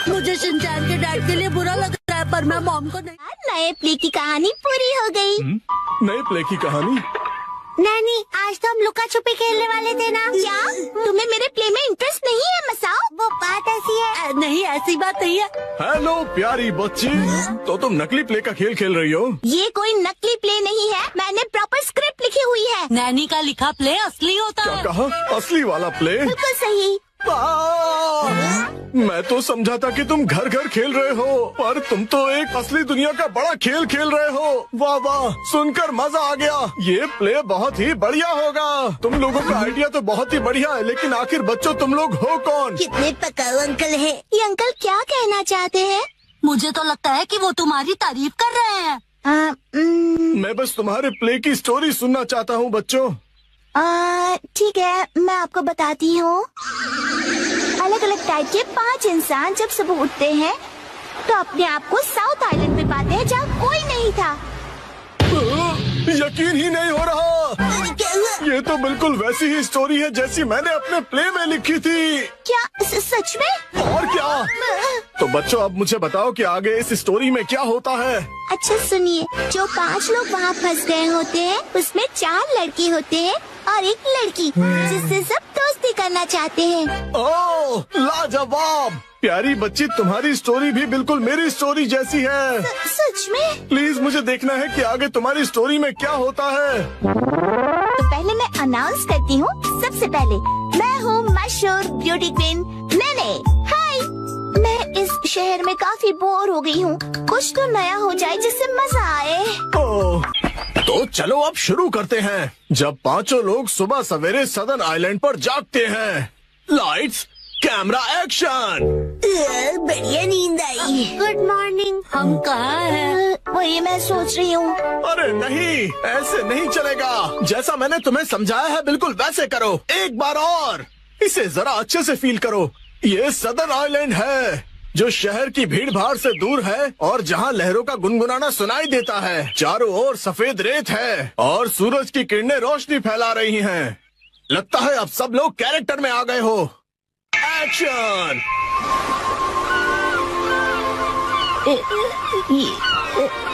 मुझे शिनचैन के डैड के लिए बुरा लग रहा है, पर मैं मॉम को नहीं। नए प्ले की कहानी पूरी हो गई। नए प्ले की कहानी? नानी, आज तो हम लुका छुपी खेलने वाले थे ना। क्या तुम्हें मेरे प्ले में इंटरेस्ट नहीं है मसाओ? वो बात ऐसी है। नहीं, ऐसी बात नहीं है। हेलो प्यारी बच्ची, तो तुम नकली प्ले का खेल खेल रही हो? ये कोई नकली प्ले नहीं है, मैंने प्रॉपर स्क्रिप्ट लिखी हुई है। नैनी का लिखा प्ले असली होता क्या है। कहा? असली वाला प्ले? बिल्कुल सही। मैं तो समझा था कि तुम घर घर खेल रहे हो, पर तुम तो एक असली दुनिया का बड़ा खेल खेल रहे हो। वाह वाह, सुनकर मजा आ गया। ये प्ले बहुत ही बढ़िया होगा। तुम लोगों का आइडिया तो बहुत ही बढ़िया है, लेकिन आखिर बच्चों तुम लोग हो कौन? कितने पकाऊ अंकल हैं। ये अंकल क्या कहना चाहते हैं? मुझे तो लगता है कि वो तुम्हारी तारीफ कर रहे हैं। मैं बस तुम्हारे प्ले की स्टोरी सुनना चाहता हूँ बच्चों। ठीक है, मैं आपको बताती हूँ। अलग अलग टाइप के 5 इंसान जब सुबह उठते हैं तो अपने आप को साउथ आइलैंड में पाते हैं जहाँ कोई नहीं था। यकीन ही नहीं हो रहा। ये तो बिल्कुल वैसी ही स्टोरी है जैसी मैंने अपने प्ले में लिखी थी। क्या सच में? और क्या? तो बच्चों, अब मुझे बताओ कि आगे इस स्टोरी में क्या होता है। अच्छा सुनिए, जो 5 लोग वहाँ फंस गए होते हैं उसमें 4 लड़के होते हैं और एक लड़की जिससे सब दोस्ती करना चाहते हैं। ओह लाजवाब! प्यारी बच्ची, तुम्हारी स्टोरी भी बिल्कुल मेरी स्टोरी जैसी है। सच में? प्लीज मुझे देखना है कि आगे तुम्हारी स्टोरी में क्या होता है। तो पहले मैं अनाउंस करती हूँ। सबसे पहले मैं हूँ मशहूर ब्यूटी क्वीन नैने। हाय, मैं इस शहर में काफी बोर हो गई हूँ। कुछ तो नया हो जाए जिससे मजा आए। ओह, तो चलो अब शुरू करते हैं। जब 5 लोग सुबह सवेरे सदर्न आइलैंड पर जागते हैं। Lights, camera, action. बढ़िया नींद आई। Good morning. हम कहाँ हैं? वही मैं सोच रही हूँ। अरे नहीं, ऐसे नहीं चलेगा। जैसा मैंने तुम्हें समझाया है बिल्कुल वैसे करो। एक बार और, इसे जरा अच्छे से फील करो। ये सदर्न आइलैंड है जो शहर की भीड़ भाड़ से दूर है और जहाँ लहरों का गुनगुनाना सुनाई देता है। चारों ओर सफेद रेत है और सूरज की किरणें रोशनी फैला रही हैं। लगता है अब सब लोग कैरेक्टर में आ गए हो। एक्शन।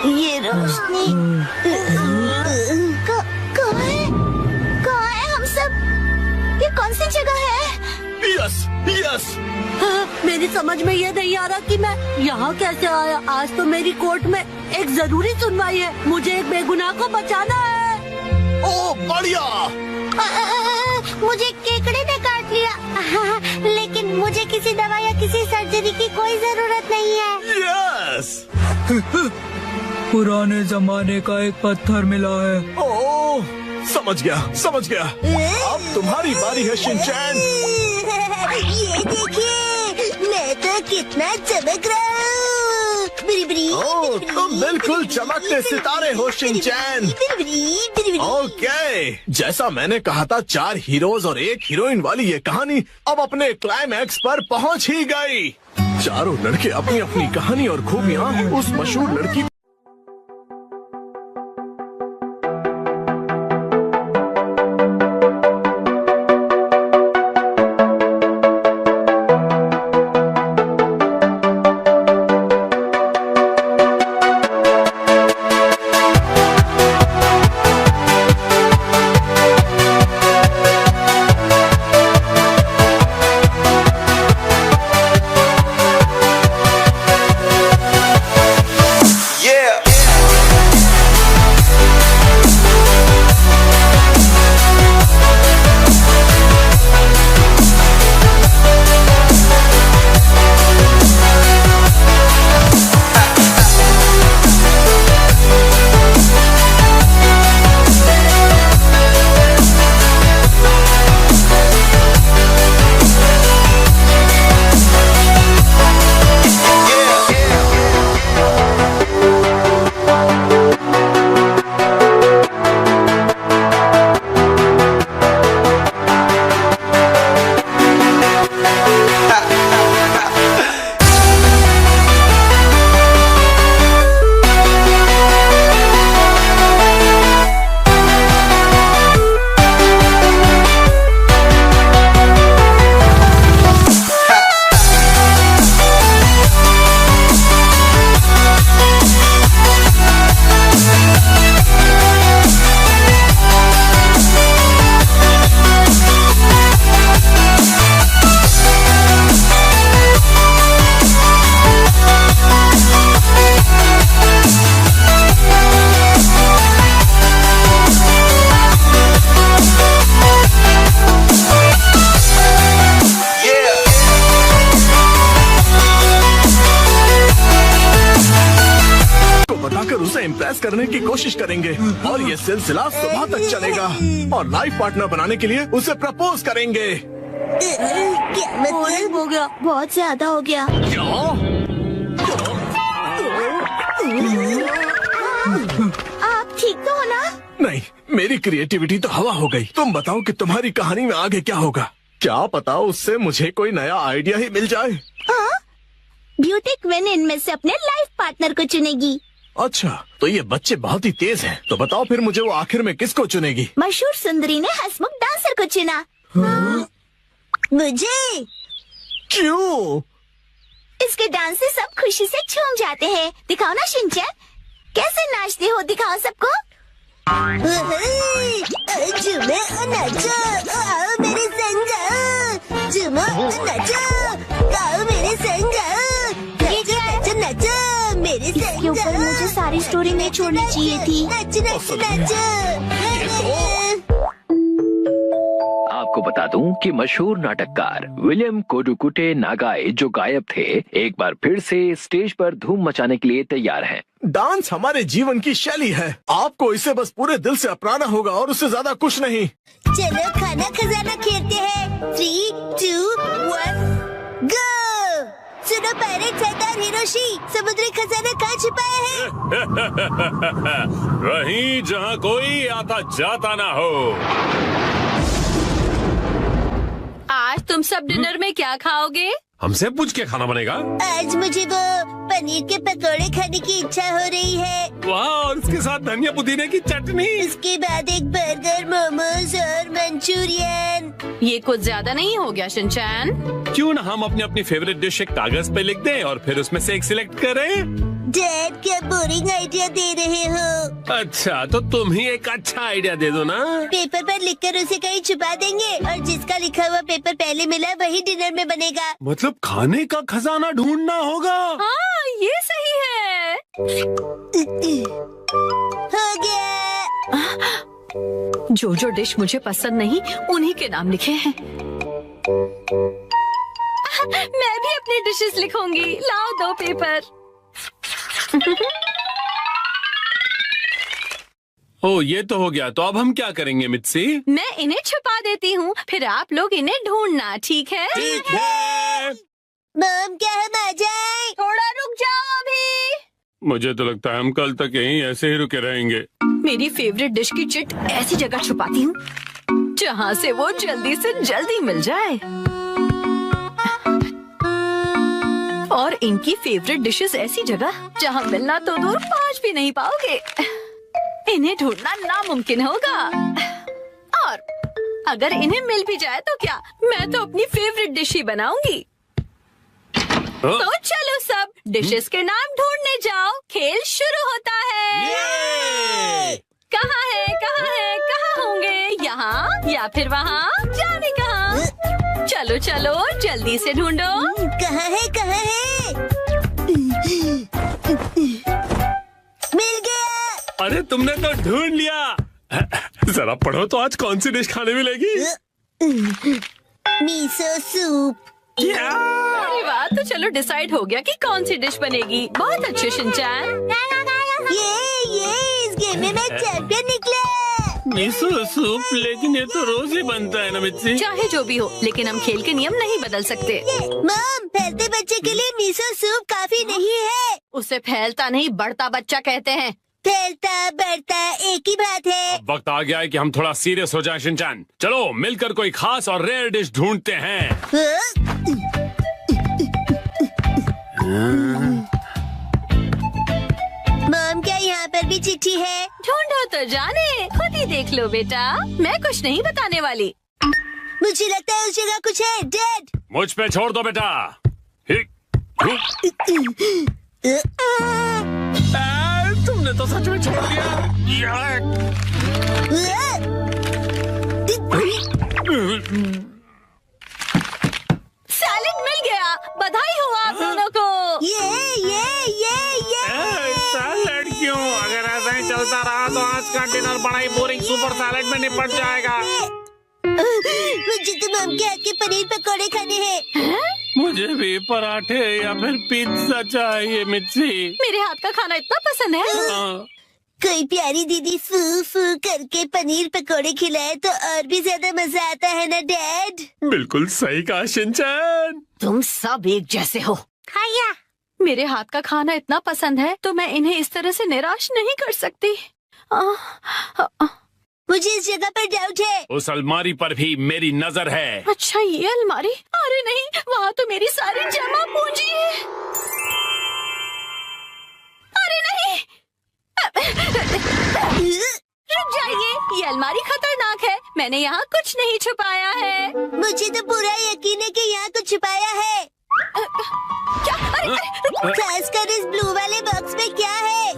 ये रोशनी कहाँ है? कहाँ है हम सब? ये कौन सी जगह है? Yes yes. मेरी समझ में ये नहीं आ रहा कि मैं यहाँ कैसे आया। आज तो मेरी कोर्ट में एक जरूरी सुनवाई है। मुझे एक बेगुनाह को बचाना है। ओ बढ़िया। मुझे केकड़े ने काट लिया, लेकिन मुझे किसी दवा या किसी सर्जरी की कोई जरूरत नहीं है। यस। पुराने जमाने का एक पत्थर मिला है। ओह, समझ गया। अब तुम्हारी बारी है शिनचैन। ये देखिए, मैं तो कितना चमक रहा हूँ। ओह, तुम बिल्कुल चमकते सितारे हो शिनचैन। ओके, जैसा मैंने कहा था 4 हीरोज और 1 हीरोइन वाली ये कहानी अब अपने क्लाइमैक्स पर पहुंच ही गई। चारों लड़के अपनी अपनी कहानी और खूबियां उस मशहूर लड़की इम्प्रेस करने की कोशिश करेंगे और ये सिलसिला सुबह तक चलेगा और लाइफ पार्टनर बनाने के लिए उसे प्रपोज करेंगे। क्या मतलब हो गया? बहुत ज्यादा हो गया। आप ठीक तो हो ना? नहीं, मेरी क्रिएटिविटी तो हवा हो गई। तुम बताओ कि तुम्हारी कहानी में आगे क्या होगा? क्या पता उससे मुझे कोई नया आइडिया ही मिल जाए। ब्यूटी क्वीन इनमें से अपने लाइफ पार्टनर को चुनेगी। अच्छा, तो ये बच्चे बहुत ही तेज हैं। तो बताओ फिर मुझे वो आखिर में किसको चुनेगी? मशहूर सुंदरी ने हंसमुख डांसर को चुना। मुझे क्यों? इसके डांस से सब खुशी से झूम जाते हैं। दिखाओ ना शिनचैन, कैसे नाचते हो, दिखाओ सबको। झूमो और नाचो, आओ मेरे संग। झूमो और नाचो, आओ मेरे संग। नाचो नाचो मेरे संग। इसके ऊपर मुझे सारी स्टोरी नहीं छोड़नी चाहिए थी। नाचो नाचो नाचो। आपको बता दूं कि मशहूर नाटककार विलियम कोडुकुटे नागाई जो गायब थे, एक बार फिर से स्टेज पर धूम मचाने के लिए तैयार हैं। डांस हमारे जीवन की शैली है। आपको इसे बस पूरे दिल से अपनाना होगा और उससे ज्यादा कुछ नहीं। चलो खाना खजाना खेलते हैं। 3, 2, 1, गो। सुनो पायरेट सरदार हिरोशी, समुद्री खजाना कहाँ छिपाया है? वहीं जहाँ कोई आता जाता ना हो। आज तुम सब डिनर में क्या खाओगे? हमसे पूछ के खाना बनेगा। आज मुझे वो पनीर के पकौड़े खाने की इच्छा हो रही है। वाह, और उसके साथ धनिया पुदीने की चटनी। इसके बाद एक बर्गर, मोमोज और मंचूरियन। ये कुछ ज्यादा नहीं हो गया शिनचैन? क्यों ना हम अपनी अपनी फेवरेट डिश एक कागज पे लिख दें और फिर उसमें से एक सिलेक्ट करें। डैड, क्या बोरिंग आइडिया दे रहे हो? अच्छा, तो तुम ही एक अच्छा आइडिया दे दो ना। पेपर पर लिखकर उसे कहीं छुपा देंगे और जिसका लिखा हुआ पेपर पहले मिला वही डिनर में बनेगा। मतलब खाने का खजाना ढूंढना होगा। हाँ, ये सही है। हो गया। जो जो डिश मुझे पसंद नहीं उन्हीं के नाम लिखे हैं। मैं भी अपनी डिशेस लिखूंगी। लाओ 2 पेपर। ओ, ये तो हो गया। तो अब हम क्या करेंगे मित्सी? मैं इन्हें छुपा देती हूँ, फिर आप लोग इन्हें ढूंढना। ठीक है? ठीक है। मम क्या हम आ जाएं? थोड़ा रुक जाओ अभी। मुझे तो लगता है हम कल तक यहीं ऐसे ही रुके रहेंगे। मेरी फेवरेट डिश की चिट ऐसी जगह छुपाती हूँ जहाँ से वो जल्दी से जल्दी मिल जाए। और इनकी फेवरेट डिशेस ऐसी जगह जहाँ मिलना तो दूर पहुँच भी नहीं पाओगे। इन्हें ढूंढना नामुमकिन होगा। और अगर इन्हें मिल भी जाए तो क्या, मैं तो अपनी फेवरेट डिश ही बनाऊंगी। तो चलो सब डिशेस के नाम ढूंढने जाओ, खेल शुरू होता है। कहाँ है, कहाँ है, कहाँ होंगे? यहाँ या फिर वहाँ, जाने कहाँ? चलो चलो जल्दी से ढूंढो। कहाँ है, कहाँ है? मिल गया। अरे तुमने तो ढूंढ लिया। जरा पढ़ो तो आज कौन सी डिश खाने मिलेगी? Miso soup. अरे वाह, तो चलो डिसाइड हो गया कि कौन सी डिश बनेगी। बहुत अच्छे शिनचैन। ये इस गेम में मैं चैंपियन निकला। मिसो सूप, लेकिन ये तो रोज ही बनता है ना मिर्ची। चाहे जो भी हो, लेकिन हम खेल के नियम नहीं बदल सकते। मम, फैलते बच्चे के लिए मिसो सूप काफी नहीं है। उसे फैलता नहीं बढ़ता बच्चा कहते हैं। फैलता बढ़ता एक ही बात है। अब वक्त आ गया है कि हम थोड़ा सीरियस हो जाएं शिनचैन। चलो मिलकर कोई खास और रेयर डिश ढूंढते हैं। मम क्या यहाँ पर भी चिट्ठी है? ढूंढो तो जाने, खुद ही देख लो बेटा। मैं कुछ नहीं बताने वाली। मुझे लगता है उस जगह कुछ है। डैड, मुझ पे छोड़ दो बेटा। तुमने तो सच में छोड़ दिया। सैलेड मिल गया। बधाई हो आप दोनों को। ये सैलेड क्यों? अगर ऐसा ही चलता रहा तो आज का डिनर बड़ा ही बोरिंग सुपर सैलेड में निपट जाएगा। मुझे तो मम के हाथ के पनीर पकौड़े खाने हैं। मुझे भी पराठे या फिर पिज्जा चाहिए मिर्ची। मेरे हाथ का खाना इतना पसंद है। कोई प्यारी दीदी फू फू करके पनीर पकौड़े खिलाए तो और भी ज्यादा मजा आता है ना डैड? बिल्कुल सही कहा शिनचैन। तुम सब एक जैसे हो। खाया। मेरे हाथ का खाना इतना पसंद है तो मैं इन्हें इस तरह से निराश नहीं कर सकती। मुझे इस जगह पर डाउट है। उस अलमारी पर भी मेरी नजर है। अच्छा ये अलमारी? अरे नहीं, वहाँ तो मेरी सारी जमा पूंजी है। अरे नहीं, रुक जाइए, ये अलमारी खतरनाक है। मैंने यहाँ कुछ नहीं छुपाया है। मुझे तो पूरा यकीन है कि यहाँ कुछ छुपाया है। क्या? अरे खासकर इस ब्लू वाले बॉक्स में क्या है?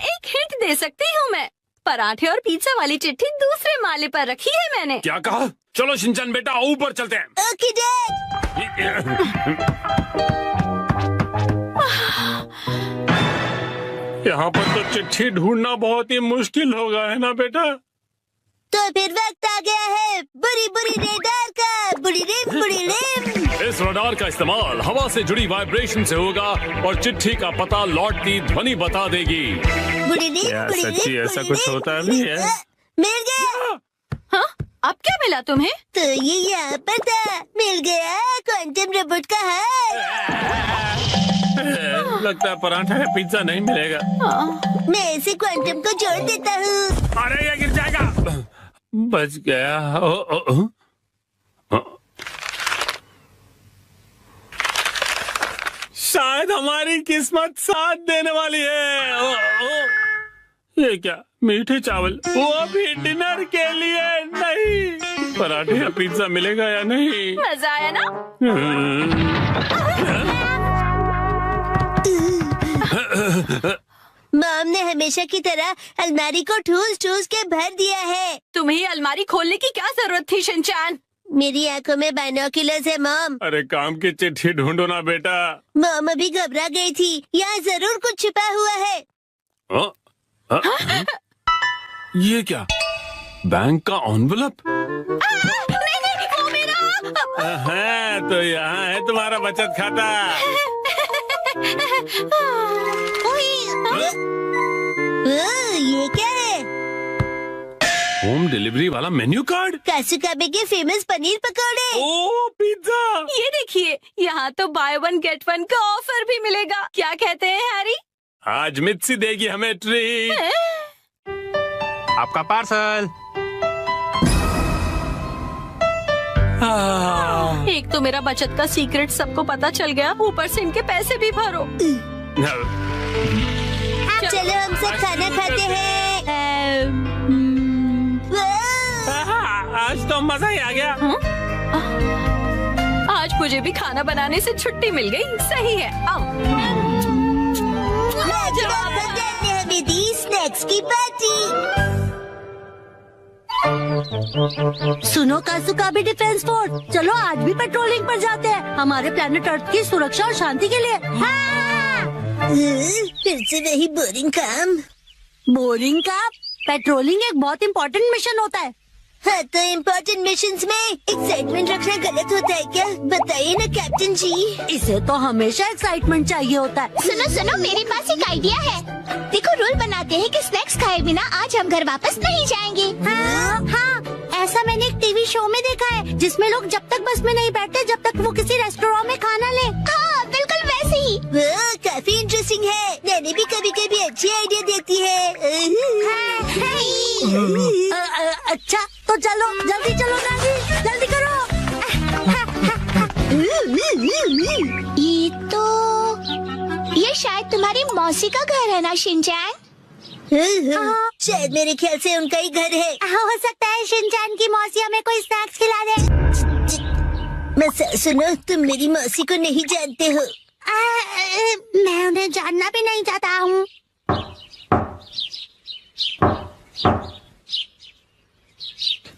एक हिंट दे सकती हूँ मैं। पराठे और पिज्जा वाली चिट्ठी दूसरे माले पर रखी है मैंने। क्या कहा? चलो शिनचैन बेटा ऊपर चलते हैं। Okay dad. यहाँ पर तो चिट्ठी ढूंढना बहुत ही मुश्किल होगा, है ना बेटा? तो फिर वक्त आ गया है बुरी बुरी रेडार का। बुरी रिम। इस रडार का इस्तेमाल हवा से जुड़ी वाइब्रेशन से होगा और चिट्ठी का पता लौटती ध्वनि बता देगी। क्या सच्ची ऐसा कुछ होता भी है? मिल गया। हाँ? अब क्या मिला तुम्हें? तो ये यहाँ पर था। मिल गया क्वांटम रोबोट का हाथ। लगता है पराठा या पिज्जा नहीं मिलेगा। मैं इसे क्वांटम को जोड़ देता हूँ। अरे ये गिर जाएगा। बच गया। शायद हमारी किस्मत साथ देने वाली है। ये क्या? मीठे चावल, वो भी डिनर के लिए नहीं। पराठे या पिज्जा मिलेगा या नहीं? मजा आया ना? मॉम ने हमेशा की तरह अलमारी को ठूस के भर दिया है। तुम्हें अलमारी खोलने की क्या जरूरत थी शिनचैन? मेरी आंखों में बाइनोक्यूलर्स है मॉम। अरे काम की चिट्ठी ढूंढो ना बेटा। मॉम अभी घबरा गई थी। यहाँ जरूर कुछ छिपा हुआ है। ये क्या? बैंक का एनवेलप? नहीं, वो मेरा। है तो यहाँ है तुम्हारा बचत खाता। ये क्या है? होम डिलीवरी वाला मेन्यू कार्ड। कासुकाबे के फेमस पनीर पकौड़े। ओ पिज्जा। ये देखिए, यहाँ तो बाय 1 गेट 1 का ऑफर भी मिलेगा। क्या कहते हैं हैरी? आज मित्सी देगी हमें ट्रीट। आपका पार्सल। एक तो मेरा बचत का सीक्रेट सबको पता चल गया, ऊपर से इनके पैसे भी भरो। चलो हम सब खाना खाते हैं। आज तो मजा ही आ गया। आज मुझे भी खाना बनाने से छुट्टी मिल गई। सही है। आओ। हमें दी स्नैक्स की पार्टी। सुनो कासुकाबे डिफेंस फोर्स, चलो आज भी पेट्रोलिंग पर जाते हैं, हमारे प्लेनेट अर्थ की सुरक्षा और शांति के लिए। हाँ। फिर से वही बोरिंग काम। बोरिंग काम? पेट्रोलिंग एक बहुत इम्पोर्टेंट मिशन होता है। हाँ, तो इम्पोर्टेंट मिशंस में एक्साइटमेंट रखना गलत होता है क्या? बताइए ना कैप्टन जी। इसे तो हमेशा एक्साइटमेंट चाहिए होता है। सुनो सुनो, मेरे पास एक आइडिया है। देखो, रूल बनाते हैं कि स्नैक्स खाए बिना आज हम घर वापस नहीं जाएंगे। हाँ, ऐसा मैंने एक टीवी शो में देखा है, जिसमें लोग जब तक बस में नहीं बैठते जब तक वो किसी रेस्टोरेंट में खाना ले। हाँ, बिल्कुल वैसे ही। काफी इंटरेस्टिंग है। मैंने भी कभी कभी अच्छी आइडिया देती है। अच्छा, तो चलो जल्दी चलो दादी, जल्दी करो। ये शायद तुम्हारी मौसी का घर है ना शिनचैन? शायद मेरे ख्याल से उनका ही घर है। हो सकता है शिनचैन की मौसी हमें कोई स्नैक्स खिला दे। मैं सुनो, तुम मेरी मौसी को नहीं जानते हो। मैं उन्हें जानना भी नहीं चाहता हूँ।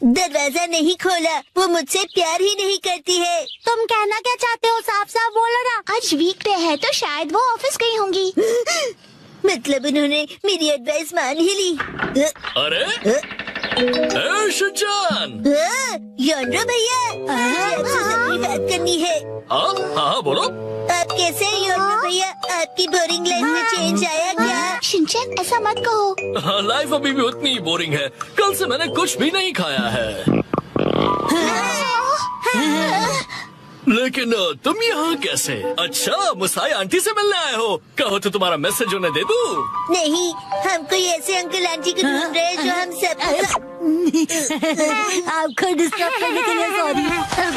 दरवाजा नहीं खोला, वो मुझसे प्यार ही नहीं करती है। तुम कहना क्या चाहते हो? साफ साफ बोलो ना। आज वीकडे है तो शायद वो ऑफिस गई होंगी। मतलब उन्होंने मेरी एडवाइस मान ही ली। अरे शिनचैन, योंड्रो भैया, आपसे जरूरी बात करनी है। हाँ बोलो। आप कैसे हैं योंड्रो भैया? आपकी बोरिंग लाइफ में चेंज आया क्या? शिनचैन, ऐसा मत कहो। लाइफ अभी भी उतनी ही बोरिंग है। कल से मैंने कुछ भी नहीं खाया है। लेकिन तुम यहाँ कैसे? अच्छा, मुसाई आंटी से मिलने आए हो। कहो तो तुम्हारा मैसेज उन्हें दे दूँ? नहीं, हम कोई ऐसे अंकल आंटी को ढूंढ रहे हैं जो हम सब। आपको डिस्टर्ब करने के लिए सॉरी।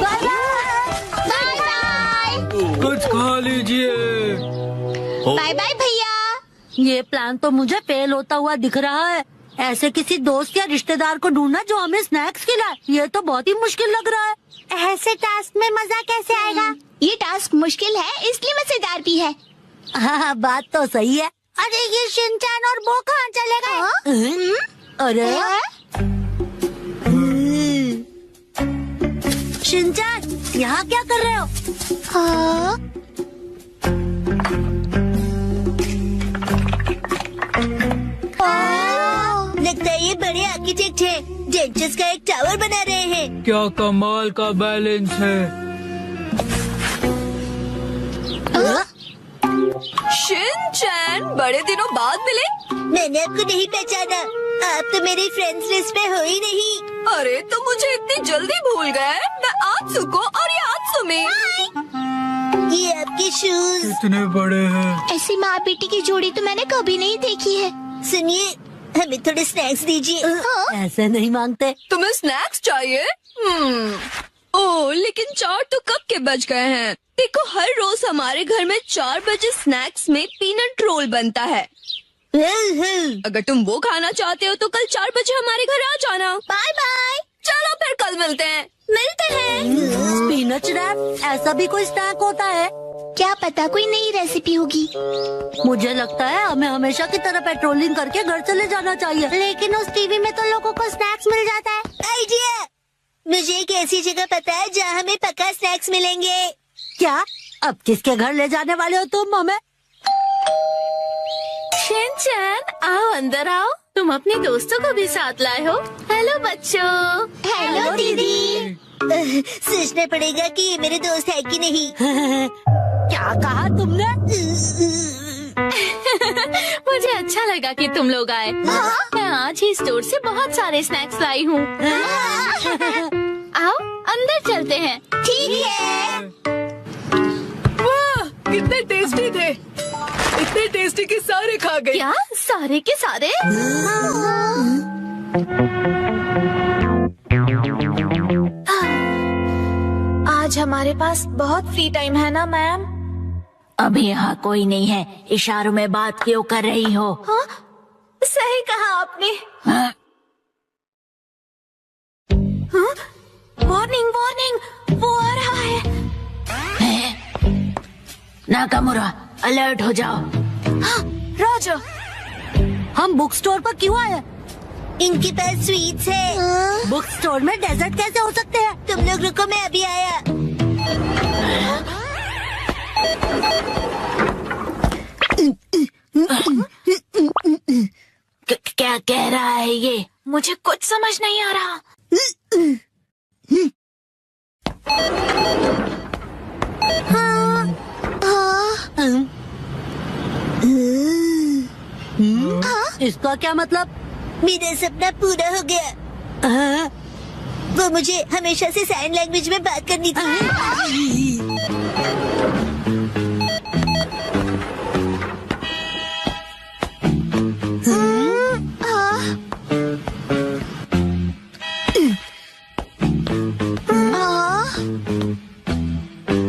Bye bye. कुछ खा लीजिए। बाय बाय भैया। ये प्लान तो मुझे फेल होता हुआ दिख रहा है। ऐसे किसी दोस्त या रिश्तेदार को ढूंढना जो हमें स्नैक्स खिलाए, ये तो बहुत ही मुश्किल लग रहा है। ऐसे टास्क में मजा कैसे आएगा? ये टास्क मुश्किल है, इसलिए मजेदार भी है। हाँ, बात तो सही है। अरे ये शिनचैन और वो कहाँ चले गए? अरे शिनचैन, यहाँ क्या कर रहे हो? हाँ? लगता है ये बड़े आर्किटेक्ट हैं, डेंचर्स का एक टावर बना रहे हैं। क्या कमाल का बैलेंस है। शिनचैन, बड़े दिनों बाद मिले। मैंने आपको नहीं पहचाना। आप तो मेरी फ्रेंड्स लिस्ट में हो ही नहीं। अरे, तो मुझे इतनी जल्दी भूल गए। मैं आत्सुको और ये आत्सुमी। ये आपके शूज इतने बड़े हैं। ऐसी माँ बेटी की जोड़ी तो मैंने कभी नहीं देखी है। सुनिए, हमें थोड़े स्नैक्स दीजिए। ऐसे नहीं मांगते। तुम्हें स्नैक्स चाहिए? ओह, लेकिन 4 तो कब के बज गए हैं। देखो, हर रोज हमारे घर में 4 बजे स्नैक्स में पीनट रोल बनता है। अगर तुम वो खाना चाहते हो तो कल 4 बजे हमारे घर आ जाना। Bye bye. चलो फिर कल मिलते हैं। मिलते हैं। पीनट रैप, ऐसा भी कोई स्नैक होता है? क्या पता, कोई नई रेसिपी होगी। मुझे लगता है हमें हमेशा की तरह पेट्रोलिंग करके घर चले जाना चाहिए। लेकिन उस टीवी में तो लोगों को स्नैक्स मिल जाता है। आइडिया! मुझे एक ऐसी जगह पता है जहाँ हमें पक्का स्नैक्स मिलेंगे। क्या? अब किसके घर ले जाने वाले हो तुम हमें? शिनचैन, आओ अंदर आओ। तुम अपने दोस्तों को भी साथ लाए हो। हेलो बच्चों। हेलो दीदी। सोचना पड़ेगा कि ये मेरे दोस्त है कि नहीं। क्या कहा तुमने? मुझे अच्छा लगा कि तुम लोग आए। मैं आज ही स्टोर से बहुत सारे स्नैक्स लाई हूँ। आओ अंदर चलते हैं। ठीक है। वाह, कितने टेस्टी थे। इतने टेस्टी कि सारे खा गए। क्या सारे के सारे? आज हमारे पास बहुत फ्री टाइम है ना मैम? अभी यहाँ कोई नहीं है, इशारों में बात क्यों कर रही हो? हाँ? सही कहा आपने। हाँ? वार्निंग वार्निंग, वो आ रहा है। नाकामुरा, अलर्ट हो जाओ। हाँ, राजा, हम बुक स्टोर पर क्यों आए? इनके पास स्वीट्स है। बुक स्टोर में डेजर्ट कैसे हो सकते हैं? तुम लोग रुको, मैं अभी आया। क्या कह रहा है ये? मुझे कुछ समझ नहीं आ रहा। इसका क्या मतलब? मेरा सपना पूरा हो गया। वो मुझे हमेशा से साइन लैंग्वेज में बात करनी थी।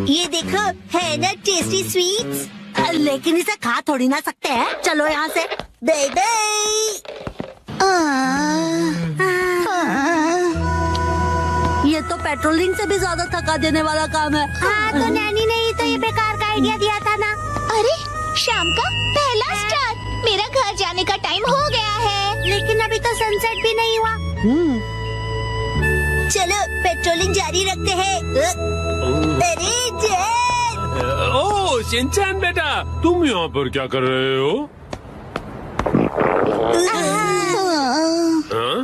ये देखो, है ना टेस्टी स्वीट्स। लेकिन इसे खा थोड़ी ना सकते हैं। चलो यहाँ से। Bye bye. ये तो पेट्रोलिंग से भी ज्यादा थका देने वाला काम है। हाँ, तो नैनी ने ही तो ये बेकार का आइडिया दिया था ना। अरे शाम का पहला स्टार। मेरा घर जाने का टाइम हो गया है। लेकिन अभी तो सनसेट भी नहीं हुआ। चलो पेट्रोलिंग जारी रखते हैं। अरे जैक। ओह शिनचैन बेटा, तुम यहाँ पर क्या कर रहे हो? हाँ?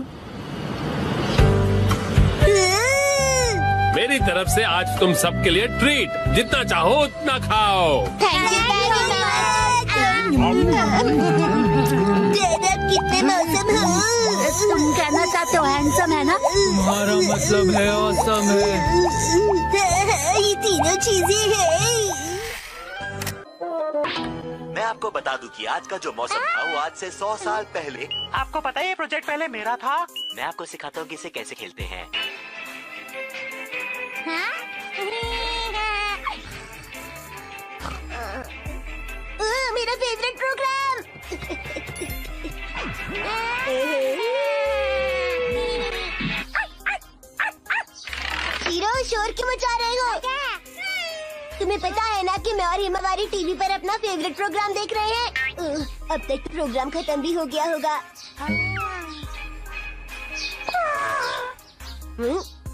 मेरी तरफ से आज तुम सबके लिए ट्रीट, जितना चाहो उतना खाओ। Thank you very much. कितने मौसम हो। तुम कहना चाहते हो हैंडसम है ना? हमारा मतलब है ऑसम है। ये तीनों चीजें हैं। मैं आपको बता दूं कि आज का जो मौसम था वो आज से 100 साल पहले। आपको पता है ये प्रोजेक्ट पहले मेरा था। मैं आपको सिखाता हूँ कि इसे कैसे खेलते हैं। मेरा फेवरेट प्रोग्राम। हीरो, शोर क्यों मचा रहे हो? तुम्हें पता है ना कि मैं और हिमावारी टीवी पर अपना फेवरेट प्रोग्राम देख रहे हैं। अब तक प्रोग्राम खत्म भी हो गया होगा।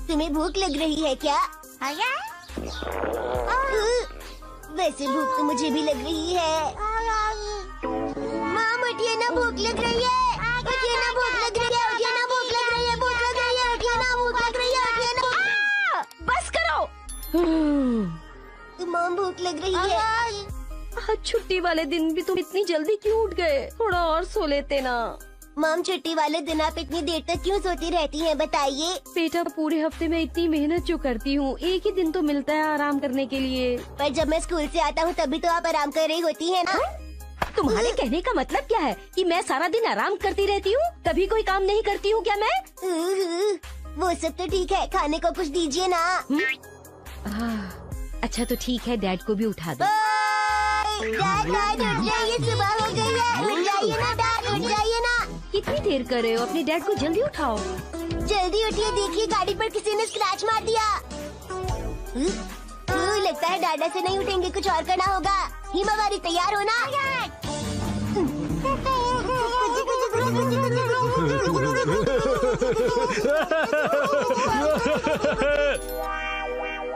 तुम्हें भूख लग रही है क्या? वैसे भूख तो मुझे भी लग रही है। माम उठिए ना, भूख लग रही है। उठिए ना, भूख लग रही है। उठिए ना, भूख लग रही है। भूख लग रही है। उठिए ना, भूख लग रही है। उठिए ना। बस करो। माम भूख लग रही है। आज छुट्टी वाले दिन भी तुम इतनी जल्दी क्यों उठ गए? थोड़ा और सो लेते ना। माम, छुट्टी वाले दिन आप इतनी देर तक क्यों सोती रहती हैं, बताइए। बेटा, पूरे हफ्ते में इतनी मेहनत जो करती हूँ, एक ही दिन तो मिलता है आराम करने के लिए। पर जब मैं स्कूल से आता हूँ तभी तो आप आराम कर रही होती हैं ना। तुम्हारे कहने का मतलब क्या है कि मैं सारा दिन आराम करती रहती हूँ, तभी कोई काम नहीं करती हूँ क्या मैं? वो सब तो ठीक है, खाने को कुछ दीजिए ना। अच्छा तो ठीक है, डैड को भी उठा दो। डैड उठ जाइए, सुबह हो गई है। उठ जाइए ना डैड, उठ जाइए ना। कितनी देर कर रहे हो? अपने डैड को जल्दी उठाओ। जल्दी उठिए, देखिए गाड़ी पर किसी ने स्क्रैच मार दिया। लगता है डाडा से नहीं उठेंगे, कुछ और करना होगा। हिमावारी तैयार हो ना?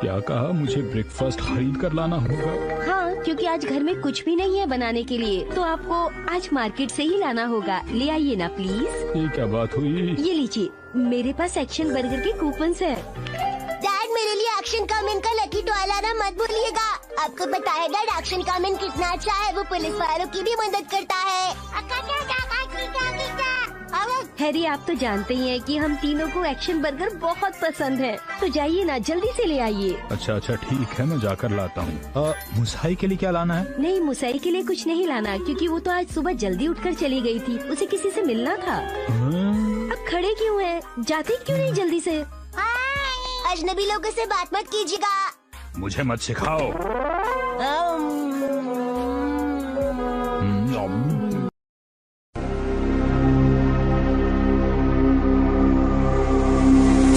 क्या कहा? मुझे ब्रेकफास्ट खरीद कर लाना होगा। हाँ, क्योंकि आज घर में कुछ भी नहीं है बनाने के लिए, तो आपको आज मार्केट से ही लाना होगा। ले आइए ना प्लीज। ये क्या बात हुई? ये लीजिए, मेरे पास एक्शन बर्गर के कूपन्स है। डैड, मेरे लिए एक्शन कामिन का लकी टॉय लाना मत भूलिएगा। आपको पता है डैड, एक्शन कामिन कितना अच्छा है, वो पुलिस वालों की भी मदद करता है। हैरी, आप तो जानते ही हैं कि हम तीनों को एक्शन बर्गर बहुत पसंद है, तो जाइए ना, जल्दी से ले आइए। अच्छा ठीक है, मैं जाकर लाता हूँ। मुसाई के लिए क्या लाना है? नहीं, मुसाई के लिए कुछ नहीं लाना, क्योंकि वो तो आज सुबह जल्दी उठकर चली गई थी, उसे किसी से मिलना था। अब खड़े क्यों हैं? जाते क्यों नहीं जल्दी से? अजनबी लोगों से बात मत कीजिएगा। मुझे मत सिखाओ।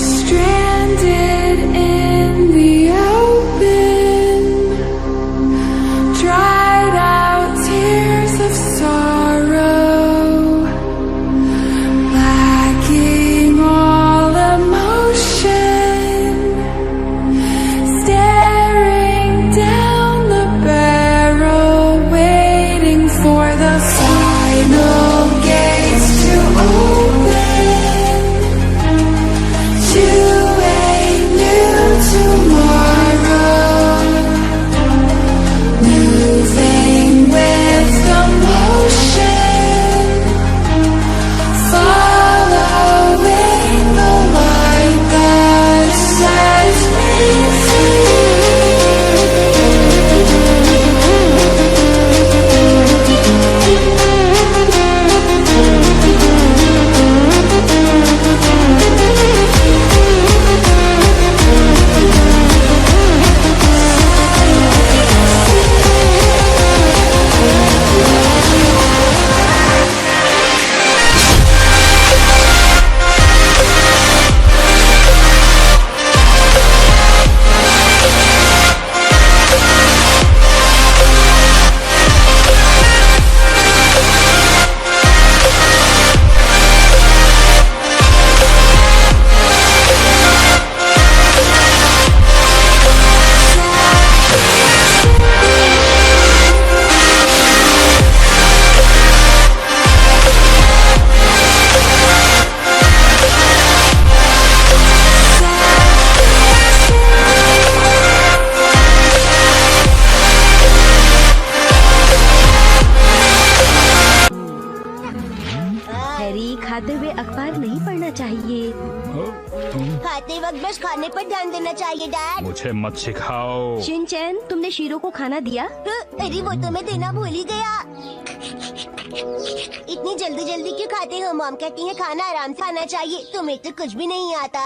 Stranded in the open, dried out tears of sorrow, lacking all emotion, staring down the barrel, waiting for the final gates to open. To a new tomorrow, moving with the motion, following the light that sets me खाते हुए अखबार नहीं पढ़ना चाहिए। खाते वक्त बस खाने पर ध्यान देना चाहिए डैड। मुझे मत सिखाओ। शिनचैन, तुमने शीरो को खाना दिया? अरे वो तो मैं देना भूल ही गया। इतनी जल्दी जल्दी क्यों खाते हो? मॉम कहती है खाना आराम से खाना चाहिए। तुम्हें तो कुछ भी नहीं आता।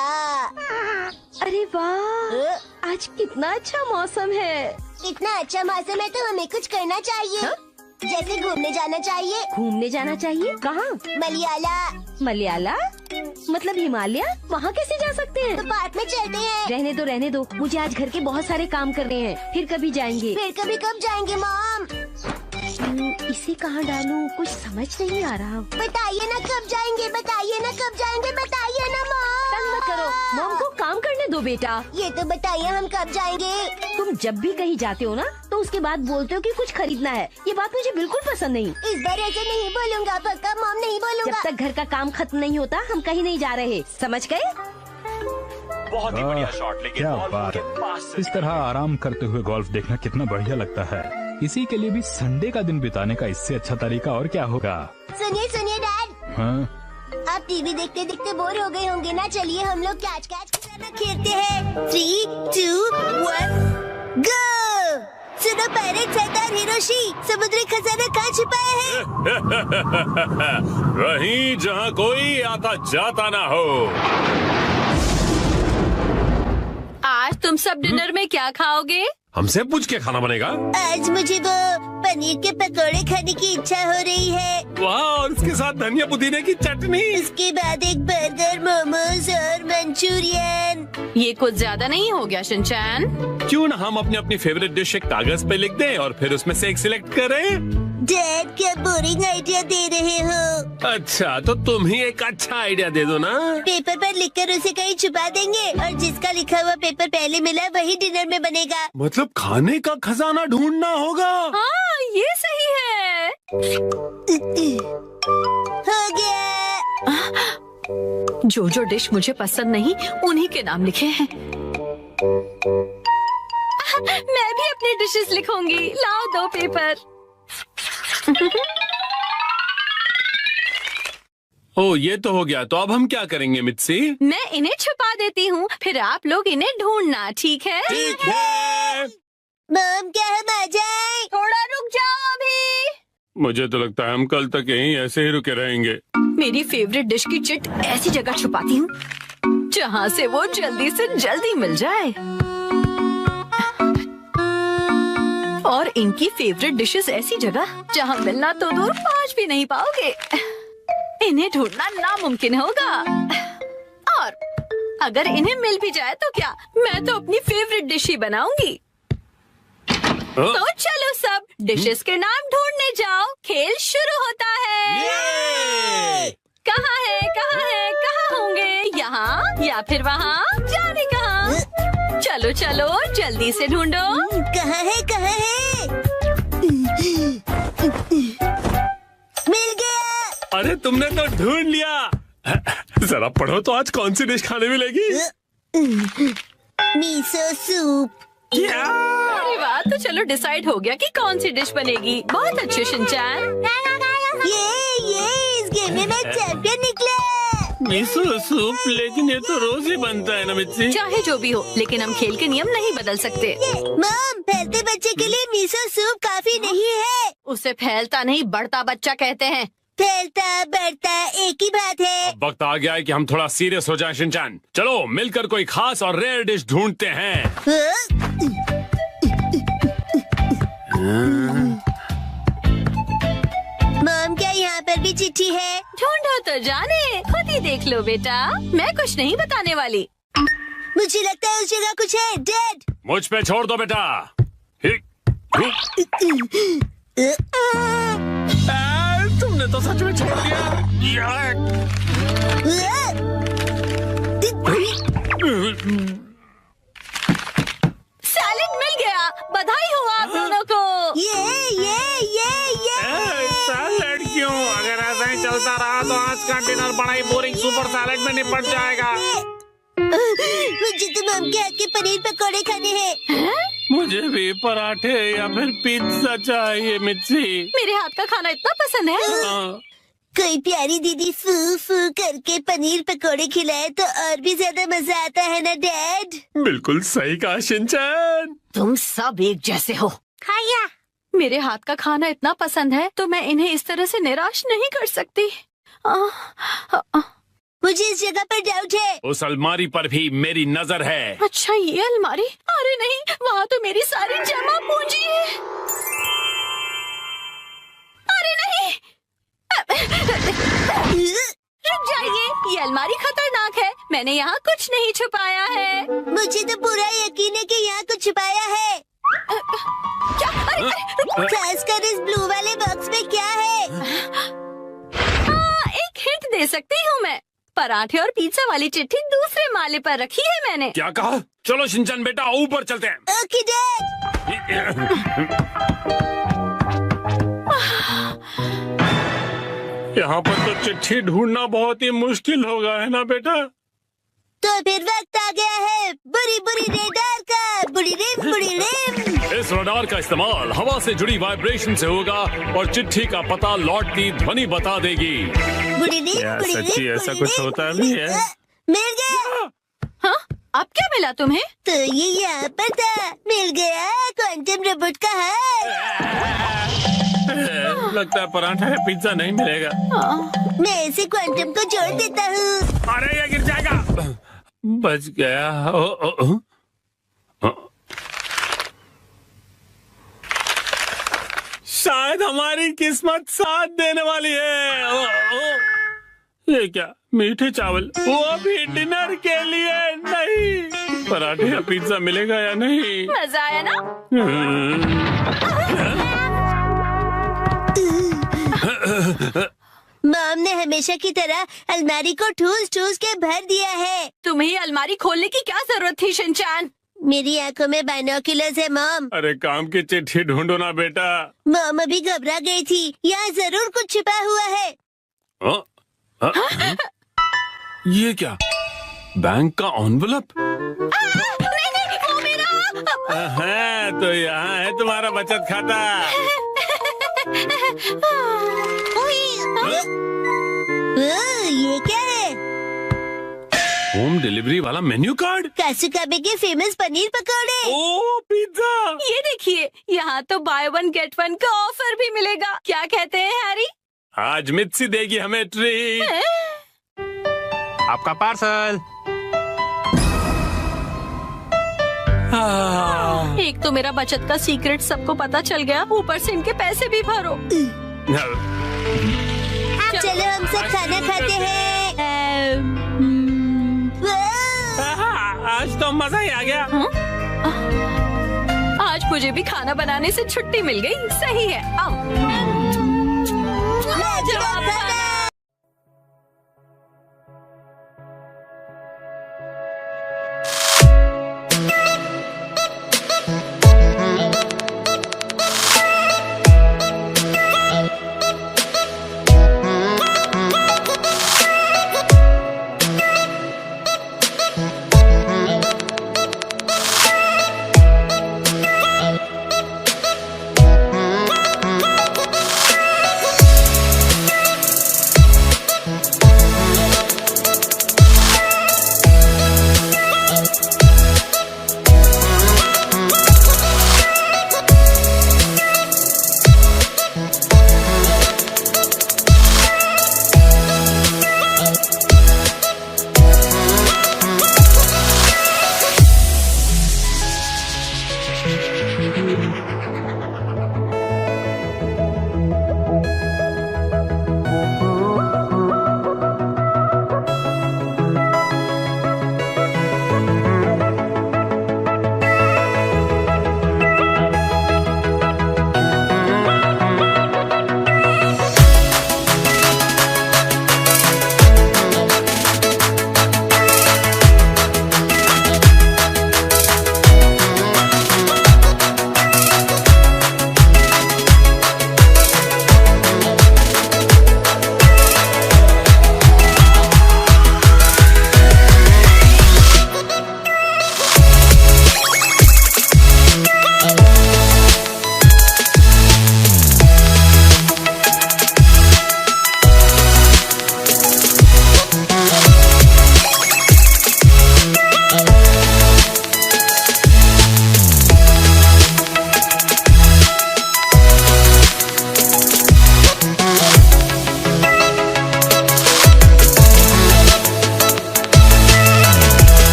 अरे वाह, आज कितना अच्छा मौसम है। इतना अच्छा मौसम है तो हमें कुछ करना चाहिए। हा? जैसे घूमने जाना चाहिए। घूमने जाना चाहिए? कहाँ? मलयाला। मलयाला मतलब हिमालय? वहाँ कैसे जा सकते हैं? तो पार्क में चलते हैं। रहने दो, मुझे आज घर के बहुत सारे काम करने हैं, फिर कभी जाएंगे। फिर कभी कब जाएंगे मॉम? इसे कहाँ डालूं? कुछ समझ नहीं आ रहा। बताइए ना कब जाएंगे, बताइए ना कब जाएंगे, बताइए ना मॉम। तंग मत करो, मॉम को काम करने दो बेटा। ये तो बताइए हम कब जाएंगे? तुम जब भी कहीं जाते हो ना तो उसके बाद बोलते हो कि कुछ खरीदना है। ये बात मुझे बिल्कुल पसंद नहीं। इस बार ऐसे नहीं बोलूँगा पक्का मॉम, नहीं बोलूँगा। जब तक घर का काम खत्म नहीं होता हम कहीं नहीं जा रहे, समझ गए? बहुत ही बढ़िया शॉट, लेकिन क्या बॉल बात उनके पास से इस तरह आराम करते हुए गोल्फ देखना कितना बढ़िया लगता है। इसी के लिए भी संडे का दिन बिताने का इससे अच्छा तरीका और क्या होगा। सुनिए सुनिए डैड, हाँ? आप टीवी देखते देखते बोर हो गए होंगे ना। चलिए हम लोग कैच खेलते हैं। 3, 2, 1 गो। सुनो पायरेट सरदार हिरोशी, समुद्री खजाना कहाँ छुपाए हैं? वहीं जहाँ कोई आता जाता ना हो। आज तुम सब डिनर में क्या खाओगे? हमसे पूछ के खाना बनेगा। आज मुझे वो पनीर के पकोड़े खाने की इच्छा हो रही है। वाह, और उसके साथ धनिया पुदीने की चटनी। उसके बाद एक बर्गर, मोमोज और मंचूरियन। ये कुछ ज्यादा नहीं हो गया शिनचैन? क्यों ना हम अपनी अपनी फेवरेट डिश एक कागज पे लिख दें और फिर उसमें से एक सिलेक्ट करें। डैड क्या बोरिंग आइडिया दे रहे हो? अच्छा, तो तुम ही एक अच्छा आइडिया दे दो ना। पेपर पर लिखकर उसे कहीं छुपा देंगे और जिसका लिखा हुआ पेपर पहले मिला वही डिनर में बनेगा। मतलब खाने का खजाना ढूंढना होगा। हाँ, ये सही है। हो गया। जो जो डिश मुझे पसंद नहीं उन्हीं के नाम लिखे हैं। मैं भी अपनी डिशेस लिखूंगी। लाओ 2 पेपर। ओ, ये तो हो गया। तो अब हम क्या करेंगे मित्सी? मैं इन्हें छुपा देती हूँ, फिर आप लोग इन्हें ढूंढना, ठीक है? ठीक है। मॉम क्या हम आ जाए? थोड़ा रुक जाओ अभी। मुझे तो लगता है हम कल तक यहीं ऐसे ही रुके रहेंगे। मेरी फेवरेट डिश की चिट ऐसी जगह छुपाती हूँ जहाँ से वो जल्दी से जल्दी मिल जाए, और इनकी फेवरेट डिशेस ऐसी जगह जहाँ मिलना तो दूर पहुँच भी नहीं पाओगे। इन्हें ढूंढना नामुमकिन होगा, और अगर इन्हें मिल भी जाए तो क्या, मैं तो अपनी फेवरेट डिश ही बनाऊंगी। तो चलो सब डिशेस के नाम ढूंढने जाओ, खेल शुरू होता है। कहाँ है, कहाँ है, कहाँ होंगे? यहाँ या फिर वहाँ? जाने कहाँ? चलो चलो जल्दी से ढूंढो। कहाँ है, कहाँ है? मिल गया। अरे तुमने तो ढूंढ लिया। जरा पढ़ो तो आज कौन सी डिश खाने मिलेगी? Miso soup. अरे वाह, तो चलो डिसाइड हो गया कि कौन सी डिश बनेगी। बहुत अच्छे शिनचैन। ये इस गेम में मैं चैंपियन निकला। मिसो सूप, लेकिन ये तो रोज ही बनता है ना मिर्ची। चाहे जो भी हो, लेकिन हम खेल के नियम नहीं बदल सकते। मॉम, फैलते बच्चे के लिए मिसो सूप काफी नहीं है। उसे फैलता नहीं बढ़ता बच्चा कहते हैं। फैलता बढ़ता एक ही बात है। अब वक्त आ गया है कि हम थोड़ा सीरियस हो जाएं शिनचैन। चलो मिलकर कोई खास और रेयर डिश ढूंढते हैं। मॉम क्या यहाँ पर भी चिट्ठी है? ढूंढो तो जाने, खुद ही देख लो बेटा, मैं कुछ नहीं बताने वाली। मुझे लगता है उस जगह कुछ है। डैड, मुझ पे छोड़ दो बेटा। तुमने तो सच में छोड़ दिया। सैलेड मिल गया, बधाई हो आप दोनों को। ये सैलेड क्यों? अगर ऐसा ही चलता रहा तो आज का डिनर बड़ा ही बोरिंग सुपर सैलेड में निपट जाएगा। मुझे तो मॉम के हाथ के पनीर पकौड़े खाने हैं। मुझे भी पराठे या फिर पिज्जा चाहिए मिर्ची। मेरे हाथ का खाना इतना पसंद है। कोई प्यारी दीदी फू फू करके पनीर पकौड़े खिलाए तो और भी ज्यादा मजा आता है ना डैड? बिल्कुल सही कहा शिनचैन। तुम सब एक जैसे हो। खाया। मेरे हाथ का खाना इतना पसंद है तो मैं इन्हें इस तरह से निराश नहीं कर सकती। मुझे इस जगह पर डाउट है। उस अलमारी पर भी मेरी नजर है। अच्छा, ये अलमारी? अरे नहीं, वहाँ तो मेरी सारी जमा पूंजी है। अरे नहीं, रुक जाइए, ये अलमारी खतरनाक है। मैंने यहाँ कुछ नहीं छुपाया है। मुझे तो पूरा यकीन है कि यहाँ कुछ छुपाया है। क्या? अरे, खासकर इस ब्लू वाले बॉक्स में क्या है? एक हिंट दे सकती हूँ मैं। पराठे और पिज्जा वाली चिट्ठी दूसरे माले पर रखी है मैंने। क्या कहा? चलो शिनचैन बेटा ऊपर चलते हैं। Okay dad. यहाँ पर तो चिट्ठी ढूंढना बहुत ही मुश्किल होगा, है ना बेटा? तो फिर वक्त आ गया है बुरी बुरी रेडार का। बुरी रिम। इस रडार का इस्तेमाल हवा से जुड़ी वाइब्रेशन से होगा और चिट्ठी का पता लौटती ध्वनि बता देगी। बुरी रिम। सच्ची ऐसा कुछ होता भी है? मिल गया। हाँ, अब क्या मिला तुम्हें? तो ये यहाँ पर था। मिल गया क्वांटम रोबोट का हाथ। लगता है पराठा या पिज्जा नहीं मिलेगा। मैं इसे क्वांटम को जोड़ देता हूँ। अरे ये गिर जाएगा। बच गया। शायद हमारी किस्मत साथ देने वाली है। ये क्या? मीठे चावल, वो भी डिनर के लिए नहीं। पराठे या पिज्जा मिलेगा या नहीं? मजा आया ना? मॉम ने हमेशा की तरह अलमारी को ठूस के भर दिया है। तुम्हें अलमारी खोलने की क्या जरूरत थी शिनचैन? मेरी आंखों में बाइनोक्यूलर्स है मॉम। अरे काम की चिट्ठी ढूंढो ना बेटा। मॉम अभी घबरा गई थी। यहाँ जरूर कुछ छिपा हुआ है। ये क्या? बैंक का एनवेलप? नहीं, हाँ, तो यहाँ है तुम्हारा बचत खाता। ये क्या है? होम डिलीवरी वाला मेन्यू कार्ड। कासुकाबे के फेमस पनीर पकौड़े। ओ पिज्जा। ये देखिए, यहाँ तो बाय वन गेट वन का ऑफर भी मिलेगा। क्या कहते हैं हैरी? आज मित्सी देगी हमें ट्रीट। आपका पार्सल। एक तो मेरा बचत का सीक्रेट सबको पता चल गया, ऊपर से इनके पैसे भी भरो। चलो हम सब खाना खाते हैं। आज तो मजा ही आ गया। आज मुझे भी खाना बनाने से छुट्टी मिल गई। सही है। आओ।